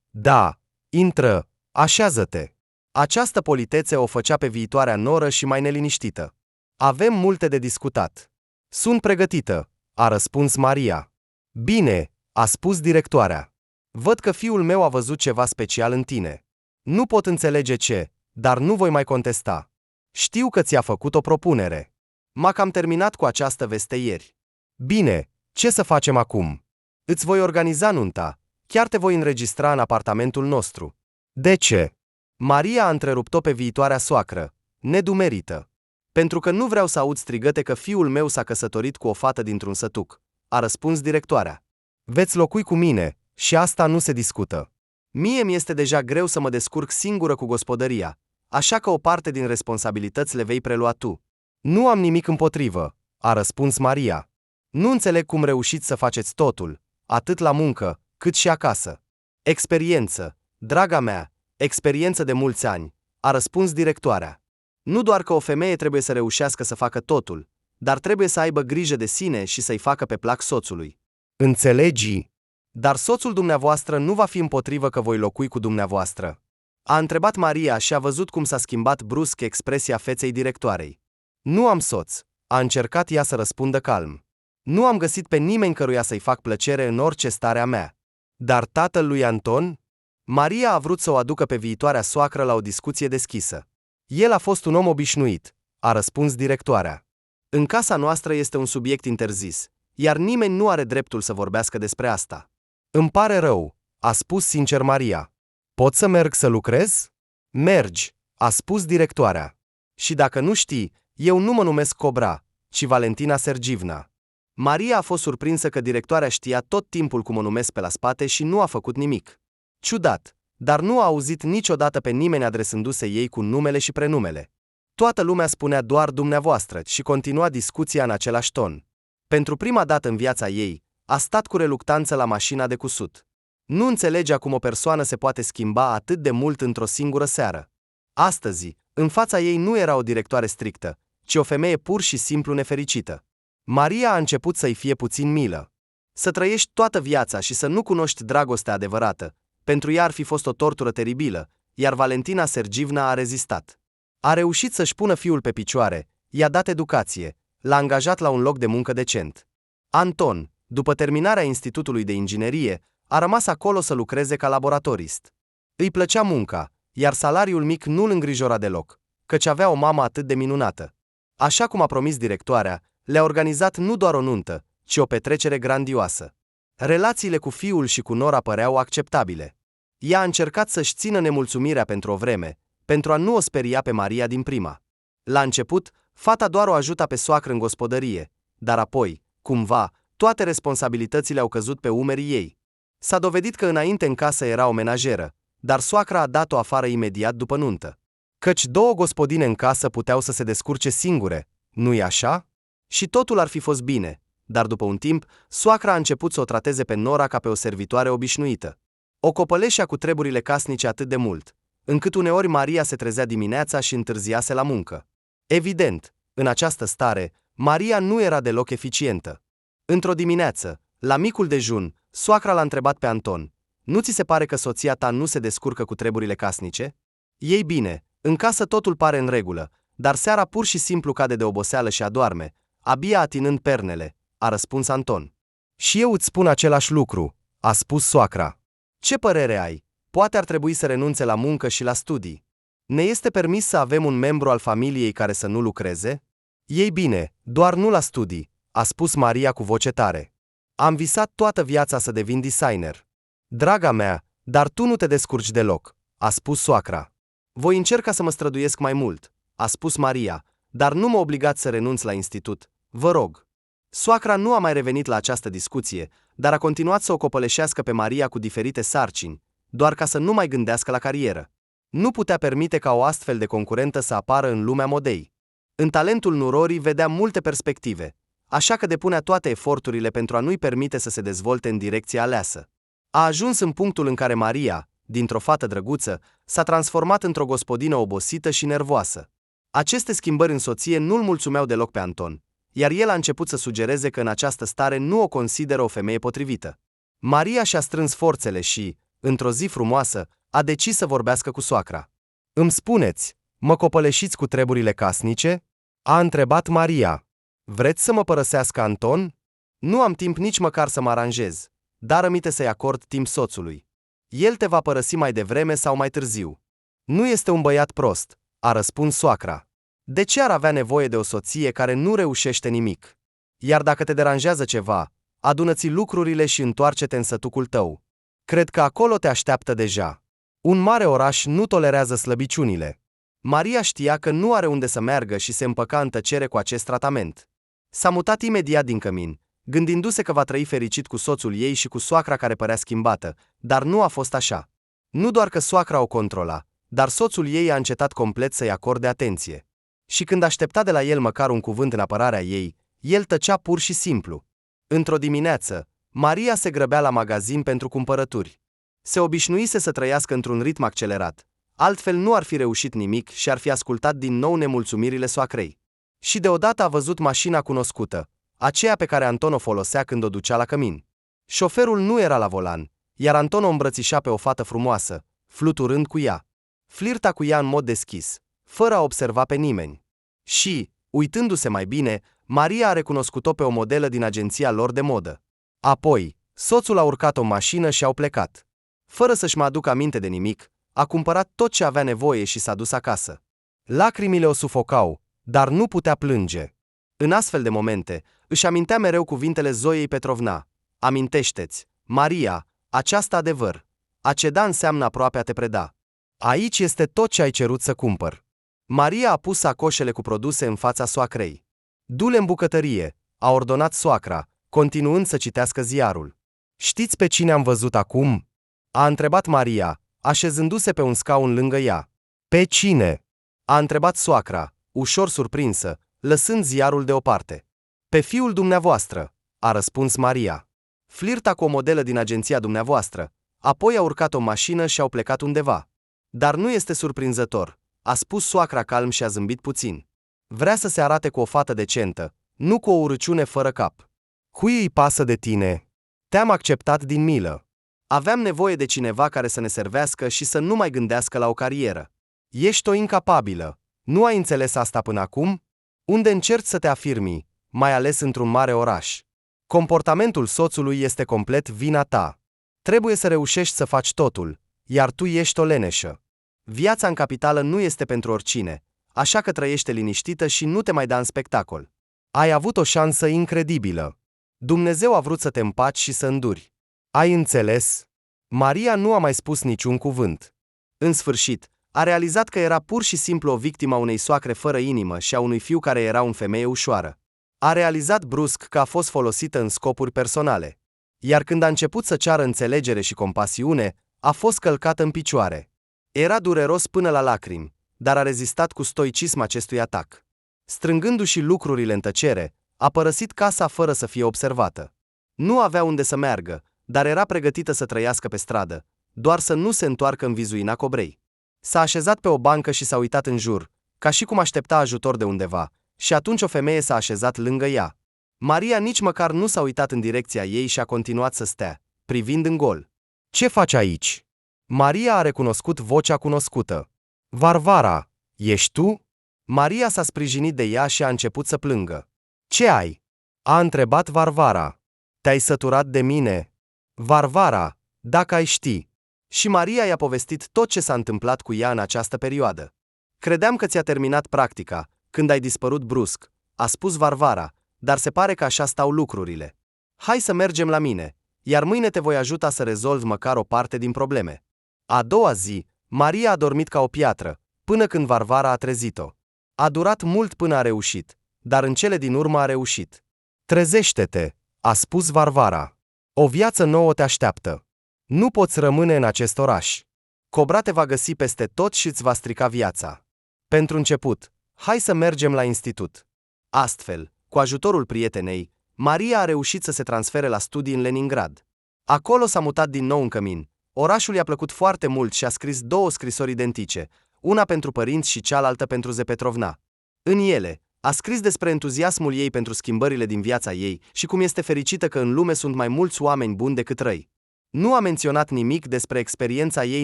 Da, intră, așează-te. Această politețe o făcea pe viitoarea noră și mai neliniștită. Avem multe de discutat. Sunt pregătită, a răspuns Maria. Bine, a spus directoarea. Văd că fiul meu a văzut ceva special în tine. Nu pot înțelege ce, dar nu voi mai contesta. Știu că ți-a făcut o propunere. M-a cam terminat cu această veste ieri. Bine, ce să facem acum? Îți voi organiza nunta, chiar te voi înregistra în apartamentul nostru. De ce? Maria a întrerupt-o pe viitoarea soacră, nedumerită. Pentru că nu vreau să aud strigăte că fiul meu s-a căsătorit cu o fată dintr-un sătuc, a răspuns directoarea. Veți locui cu mine, și asta nu se discută. Mie mi-este deja greu să mă descurc singură cu gospodăria, așa că o parte din responsabilități le vei prelua tu. Nu am nimic împotrivă, a răspuns Maria. Nu înțeleg cum reușiți să faceți totul, atât la muncă, cât și acasă. Experiență, draga mea, experiență de mulți ani, a răspuns directoarea. Nu doar că o femeie trebuie să reușească să facă totul, dar trebuie să aibă grijă de sine și să-i facă pe plac soțului. Înțelegi? Dar soțul dumneavoastră nu va fi împotrivă că voi locui cu dumneavoastră. A întrebat Maria și a văzut cum s-a schimbat brusc expresia feței directoarei. Nu am soț, a încercat ea să răspundă calm. Nu am găsit pe nimeni căruia să-i fac plăcere în orice stare a mea. Dar tatăl lui Anton? Maria a vrut să o aducă pe viitoarea soacră la o discuție deschisă. El a fost un om obișnuit, a răspuns directoarea. În casa noastră este un subiect interzis, iar nimeni nu are dreptul să vorbească despre asta. Îmi pare rău, a spus sincer Maria. Pot să merg să lucrez? Mergi, a spus directoarea. Și dacă nu știi, eu nu mă numesc Cobra, ci Valentina Sergivna. Maria a fost surprinsă că directoarea știa tot timpul cum o numesc pe la spate și nu a făcut nimic. Ciudat, dar nu a auzit niciodată pe nimeni adresându-se ei cu numele și prenumele. Toată lumea spunea doar dumneavoastră și continua discuția în același ton. Pentru prima dată în viața ei, a stat cu reluctanță la mașina de cusut. Nu înțelegea cum o persoană se poate schimba atât de mult într-o singură seară. Astăzi, în fața ei nu era o directoare strictă, ci o femeie pur și simplu nefericită. Maria a început să-i fie puțin milă. Să trăiești toată viața și să nu cunoști dragostea adevărată, pentru ea ar fi fost o tortură teribilă, iar Valentina Sergivna a rezistat. A reușit să-și pună fiul pe picioare, i-a dat educație, l-a angajat la un loc de muncă decent. Anton, după terminarea Institutului de Inginerie, a rămas acolo să lucreze ca laboratorist. Îi plăcea munca, iar salariul mic nu îl îngrijora deloc, căci avea o mamă atât de minunată. Așa cum a promis directoarea, le-a organizat nu doar o nuntă, ci o petrecere grandioasă. Relațiile cu fiul și cu Nora păreau acceptabile. Ea a încercat să-și țină nemulțumirea pentru o vreme, pentru a nu o speria pe Maria din prima. La început, fata doar o ajuta pe soacră în gospodărie, dar apoi, cumva, toate responsabilitățile au căzut pe umerii ei. S-a dovedit că înainte în casă era o menajeră, dar soacra a dat-o afară imediat după nuntă. Căci 2 gospodine în casă puteau să se descurce singure, nu-i așa? Și totul ar fi fost bine, dar după un timp, soacra a început să o trateze pe Nora ca pe o servitoare obișnuită. O copăleșea cu treburile casnice atât de mult, încât uneori Maria se trezea dimineața și întârziase la muncă. Evident, în această stare, Maria nu era deloc eficientă. Într-o dimineață, la micul dejun, soacra l-a întrebat pe Anton: "Nu ți se pare că soția ta nu se descurcă cu treburile casnice?" "Ei bine, în casă totul pare în regulă, dar seara pur și simplu cade de oboseală și adorme, abia atinând pernele," a răspuns Anton. "Și eu îți spun același lucru," a spus soacra. "Ce părere ai? Poate ar trebui să renunțe la muncă și la studii. Ne este permis să avem un membru al familiei care să nu lucreze?" "Ei bine, doar nu la studii," a spus Maria cu voce tare. "Am visat toată viața să devin designer." "Draga mea, dar tu nu te descurci deloc," a spus soacra. "Voi încerca să mă străduiesc mai mult," a spus Maria, "dar nu mă obligați să renunț la institut, vă rog." Soacra nu a mai revenit la această discuție, dar a continuat să o copăleșească pe Maria cu diferite sarcini, doar ca să nu mai gândească la carieră. Nu putea permite ca o astfel de concurentă să apară în lumea modei. În talentul Nurorii vedea multe perspective, așa că depunea toate eforturile pentru a nu-i permite să se dezvolte în direcția aleasă. A ajuns în punctul în care Maria, dintr-o fată drăguță, s-a transformat într-o gospodină obosită și nervoasă. Aceste schimbări în soție nu-l mulțumeau deloc pe Anton, iar el a început să sugereze că în această stare nu o consideră o femeie potrivită. Maria și-a strâns forțele și, într-o zi frumoasă, a decis să vorbească cu soacra. "Îmi spuneți, mă copăleșiți cu treburile casnice?" a întrebat Maria. "Vreți să mă părăsească Anton?" "Nu am timp nici măcar să mă aranjez, dar rămite să-i acord timp soțului. El te va părăsi mai devreme sau mai târziu." "Nu este un băiat prost," a răspuns soacra. "De ce ar avea nevoie de o soție care nu reușește nimic? Iar dacă te deranjează ceva, adună-ți lucrurile și întoarce-te în sătucul tău. Cred că acolo te așteaptă deja. Un mare oraș nu tolerează slăbiciunile." Maria știa că nu are unde să meargă și se împăca în tăcere cu acest tratament. S-a mutat imediat din cămin, gândindu-se că va trăi fericit cu soțul ei și cu soacra care părea schimbată, dar nu a fost așa. Nu doar că soacra o controla, dar soțul ei a încetat complet să-i acorde atenție. Și când aștepta de la el măcar un cuvânt în apărarea ei, el tăcea pur și simplu. Într-o dimineață, Maria se grăbea la magazin pentru cumpărături. Se obișnuise să trăiască într-un ritm accelerat, altfel nu ar fi reușit nimic și ar fi ascultat din nou nemulțumirile soacrei. Și deodată a văzut mașina cunoscută, aceea pe care Anton o folosea când o ducea la cămin. Șoferul nu era la volan, iar Anton o îmbrățișa pe o fată frumoasă, fluturând cu ea. Flirta cu ea în mod deschis, fără a observa pe nimeni. Și, uitându-se mai bine, Maria a recunoscut-o pe o modelă din agenția lor de modă. Apoi, soțul a urcat o mașină și au plecat. Fără să-și mai aducă aminte de nimic, a cumpărat tot ce avea nevoie și s-a dus acasă. Lacrimile o sufocau, dar nu putea plânge. În astfel de momente, își amintea mereu cuvintele Zoiei Petrovna: "Amintește-ți, Maria, aceasta adevăr. A ceda înseamnă aproape a te preda. Aici este tot ce ai cerut să cumpăr." Maria a pus sacoșele cu produse în fața soacrei. "Du-le în bucătărie," a ordonat soacra, continuând să citească ziarul. "Știți pe cine am văzut acum?" a întrebat Maria, așezându-se pe un scaun lângă ea. "Pe cine?" a întrebat soacra, ușor surprinsă, lăsând ziarul deoparte. "Pe fiul dumneavoastră," a răspuns Maria. "Flirta cu o modelă din agenția dumneavoastră, apoi a urcat o mașină și au plecat undeva." "Dar nu este surprinzător," a spus soacra calm și a zâmbit puțin. "Vrea să se arate cu o fată decentă, nu cu o urăciune fără cap. Cui îi pasă de tine? Te-am acceptat din milă. Aveam nevoie de cineva care să ne servească și să nu mai gândească la o carieră. Ești o incapabilă. Nu ai înțeles asta până acum? Unde încerci să te afirmi, mai ales într-un mare oraș? Comportamentul soțului este complet vina ta. Trebuie să reușești să faci totul, iar tu ești o leneșă. Viața în capitală nu este pentru oricine, așa că trăiește liniștită și nu te mai da în spectacol. Ai avut o șansă incredibilă. Dumnezeu a vrut să te împaci și să înduri. Ai înțeles? Maria nu a mai spus niciun cuvânt. În sfârșit, a realizat că era pur și simplu o victimă a unei soacre fără inimă și a unui fiu care era o femeie ușoară. A realizat brusc că a fost folosită în scopuri personale. Iar când a început să ceară înțelegere și compasiune, a fost călcată în picioare. Era dureros până la lacrimi, dar a rezistat cu stoicism acestui atac. Strângându-și lucrurile în tăcere, a părăsit casa fără să fie observată. Nu avea unde să meargă, dar era pregătită să trăiască pe stradă, doar să nu se întoarcă în vizuina Cobrei. S-a așezat pe o bancă și s-a uitat în jur, ca și cum aștepta ajutor de undeva, și atunci o femeie s-a așezat lângă ea. Maria nici măcar nu s-a uitat în direcția ei și a continuat să stea, privind în gol. Ce faci aici? Maria a recunoscut vocea cunoscută. Varvara, ești tu? Maria s-a sprijinit de ea și a început să plângă. Ce ai? A întrebat Varvara. Te-ai săturat de mine? Varvara, dacă ai ști. Și Maria i-a povestit tot ce s-a întâmplat cu ea în această perioadă. Credeam că ți-a terminat practica, când ai dispărut brusc, a spus Varvara, dar se pare că așa stau lucrurile. Hai să mergem la mine, iar mâine te voi ajuta să rezolvi măcar o parte din probleme. A doua zi, Maria a dormit ca o piatră, până când Varvara a trezit-o. A durat mult până a reușit, dar în cele din urmă a reușit. Trezește-te, a spus Varvara. O viață nouă te așteaptă. Nu poți rămâne în acest oraș. Cobra te va găsi peste tot și îți va strica viața. Pentru început, hai să mergem la institut. Astfel, cu ajutorul prietenei, Maria a reușit să se transfere la studii în Leningrad. Acolo s-a mutat din nou în cămin. Orașul i-a plăcut foarte mult și a scris 2 scrisori identice, una pentru părinți și cealaltă pentru Zepetrovna. În ele, a scris despre entuziasmul ei pentru schimbările din viața ei și cum este fericită că în lume sunt mai mulți oameni buni decât răi. Nu a menționat nimic despre experiența ei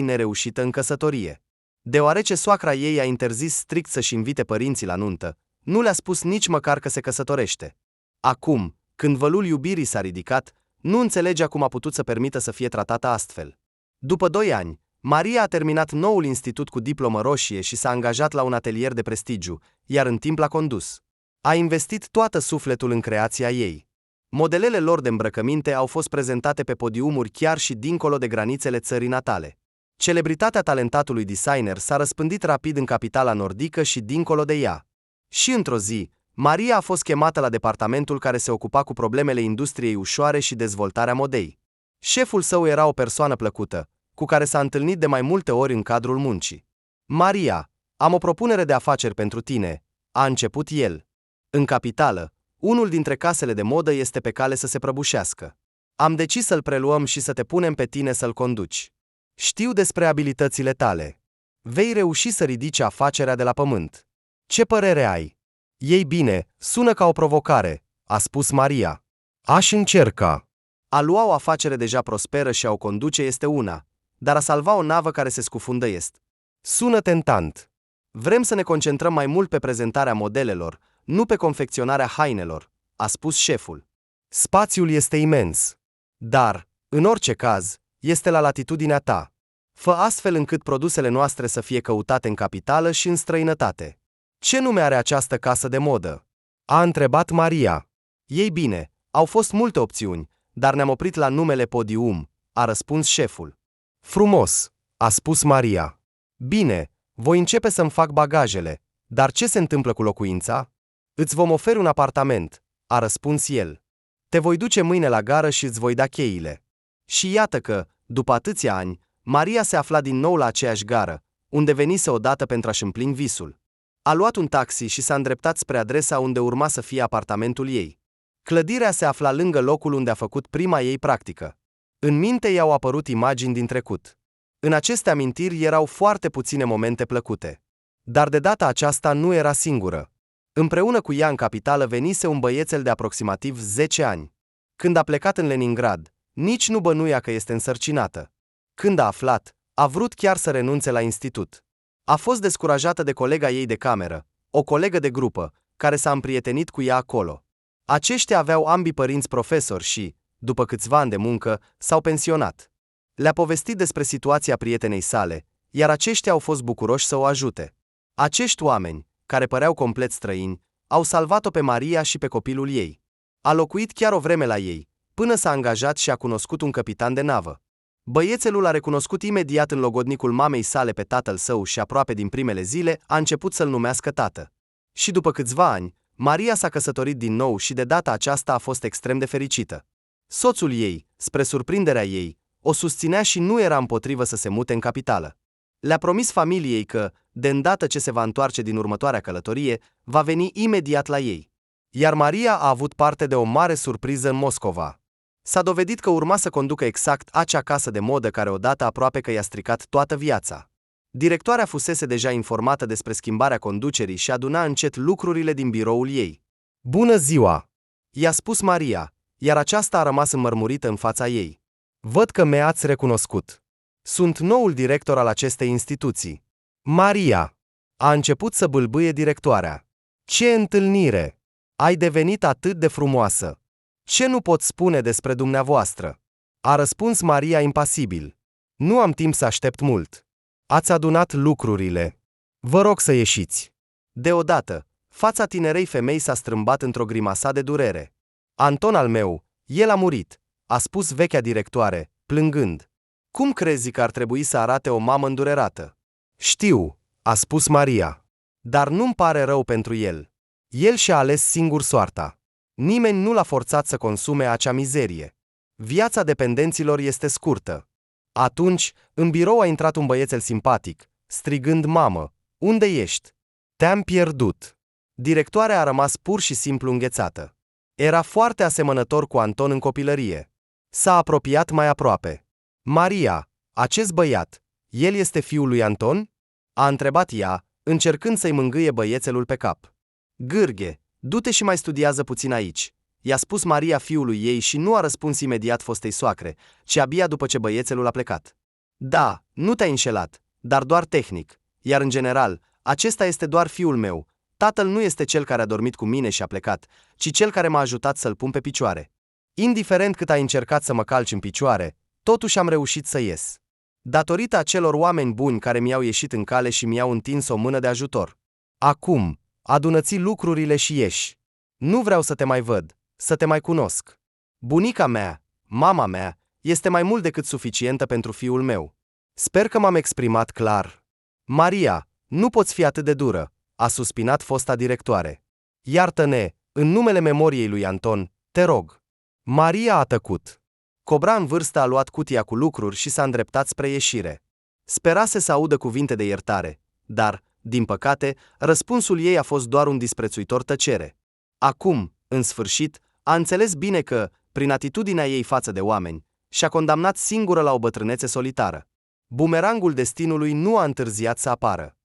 nereușită în căsătorie. Deoarece soacra ei a interzis strict să-și invite părinții la nuntă, nu le-a spus nici măcar că se căsătorește. Acum, când vălul iubirii s-a ridicat, nu înțelegea cum a putut să permită să fie tratată astfel. După 2 ani, Maria a terminat noul institut cu diplomă roșie și s-a angajat la un atelier de prestigiu, iar în timp l-a condus. A investit toată sufletul în creația ei. Modelele lor de îmbrăcăminte au fost prezentate pe podiumuri chiar și dincolo de granițele țării natale. Celebritatea talentatului designer s-a răspândit rapid în capitala nordică și dincolo de ea. Și într-o zi, Maria a fost chemată la departamentul care se ocupa cu problemele industriei ușoare și dezvoltarea modei. Șeful său era o persoană plăcută, cu care s-a întâlnit de mai multe ori în cadrul muncii. Maria, am o propunere de afaceri pentru tine, a început el. În capitală, unul dintre casele de modă este pe cale să se prăbușească. Am decis să-l preluăm și să te punem pe tine să-l conduci. Știu despre abilitățile tale. Vei reuși să ridici afacerea de la pământ. Ce părere ai? Ei bine, sună ca o provocare, a spus Maria. Aș încerca. A lua o afacere deja prosperă și a o conduce este una, dar a salva o navă care se scufundă este. Sună tentant. Vrem să ne concentrăm mai mult pe prezentarea modelelor, nu pe confecționarea hainelor, a spus șeful. Spațiul este imens. Dar, în orice caz, este la latitudinea ta. Fă astfel încât produsele noastre să fie căutate în capitală și în străinătate. Ce nume are această casă de modă? A întrebat Maria. Ei bine, au fost multe opțiuni, dar ne-am oprit la numele Podium, a răspuns șeful. Frumos, a spus Maria. Bine, voi începe să-mi fac bagajele, dar ce se întâmplă cu locuința? Îți vom oferi un apartament, a răspuns el. Te voi duce mâine la gară și îți voi da cheile. Și iată că, după atâția ani, Maria se afla din nou la aceeași gară, unde venise odată pentru a-și împlini visul. A luat un taxi și s-a îndreptat spre adresa unde urma să fie apartamentul ei. Clădirea se afla lângă locul unde a făcut prima ei practică. În minte i-au apărut imagini din trecut. În aceste amintiri erau foarte puține momente plăcute. Dar de data aceasta nu era singură. Împreună cu ea în capitală venise un băiețel de aproximativ 10 ani. Când a plecat în Leningrad, nici nu bănuia că este însărcinată. Când a aflat, a vrut chiar să renunțe la institut. A fost descurajată de colega ei de cameră, o colegă de grupă, care s-a împrietenit cu ea acolo. Aceștia aveau ambii părinți profesori și, după câțiva ani de muncă, s-au pensionat. Le-a povestit despre situația prietenei sale, iar aceștia au fost bucuroși să o ajute. Acești oameni, care păreau complet străini, au salvat-o pe Maria și pe copilul ei. A locuit chiar o vreme la ei, până s-a angajat și a cunoscut un capitan de navă. Băiețelul a recunoscut imediat în logodnicul mamei sale pe tatăl său și aproape din primele zile a început să-l numească tată. Și după câțiva ani, Maria s-a căsătorit din nou și de data aceasta a fost extrem de fericită. Soțul ei, spre surprinderea ei, o susținea și nu era împotrivă să se mute în capitală. Le-a promis familiei că, de îndată ce se va întoarce din următoarea călătorie, va veni imediat la ei. Iar Maria a avut parte de o mare surpriză în Moscova. S-a dovedit că urma să conducă exact acea casă de modă care odată aproape că i-a stricat toată viața. Directoarea fusese deja informată despre schimbarea conducerii și aduna încet lucrurile din biroul ei. "Bună ziua!" i-a spus Maria, iar aceasta a rămas înmărmurită în fața ei. "Văd că mi-ați recunoscut. Sunt noul director al acestei instituții." "Maria!" a început să bâlbâie directoarea. "Ce întâlnire! Ai devenit atât de frumoasă! Ce nu pot spune despre dumneavoastră?" a răspuns Maria impasibil. "Nu am timp să aștept mult. Ați adunat lucrurile. Vă rog să ieșiți." Deodată, fața tinerei femei s-a strâmbat într-o grimasă de durere. "Anton al meu, el a murit," a spus vechea directoare, plângând. "Cum crezi că ar trebui să arate o mamă îndurerată?" "Știu," a spus Maria. "Dar nu-mi pare rău pentru el. El și-a ales singur soarta. Nimeni nu l-a forțat să consume acea mizerie. Viața dependenților este scurtă." Atunci, în birou a intrat un băiețel simpatic, strigând: "Mamă, unde ești? Te-am pierdut." Directoarea a rămas pur și simplu înghețată. Era foarte asemănător cu Anton în copilărie. S-a apropiat mai aproape. "Maria, acest băiat, el este fiul lui Anton?" a întrebat ea, încercând să-i mângâie băiețelul pe cap. "Gârghe, du-te și mai studiază puțin aici," i-a spus Maria fiului ei și nu a răspuns imediat fostei soacre, ci abia după ce băiețelul a plecat. "Da, nu te-ai înșelat, dar doar tehnic, iar în general, acesta este doar fiul meu. Tatăl nu este cel care a dormit cu mine și a plecat, ci cel care m-a ajutat să-l pun pe picioare. Indiferent cât ai încercat să mă calci în picioare, totuși am reușit să ies. Datorită acelor oameni buni care mi-au ieșit în cale și mi-au întins o mână de ajutor. Acum, adună-ți lucrurile și ieși. Nu vreau să te mai văd, să te mai cunosc. Bunica mea, mama mea, este mai mult decât suficientă pentru fiul meu. Sper că m-am exprimat clar." "Maria, nu poți fi atât de dură," a suspinat fosta directoare. "Iartă-ne, în numele memoriei lui Anton, te rog." Maria a tăcut. Cobra în vârstă a luat cutia cu lucruri și s-a îndreptat spre ieșire. Sperase să audă cuvinte de iertare, dar, din păcate, răspunsul ei a fost doar un disprețuitor tăcere. Acum, în sfârșit, a înțeles bine că, prin atitudinea ei față de oameni, și-a condamnat singură la o bătrânețe solitară. Bumerangul destinului nu a întârziat să apară.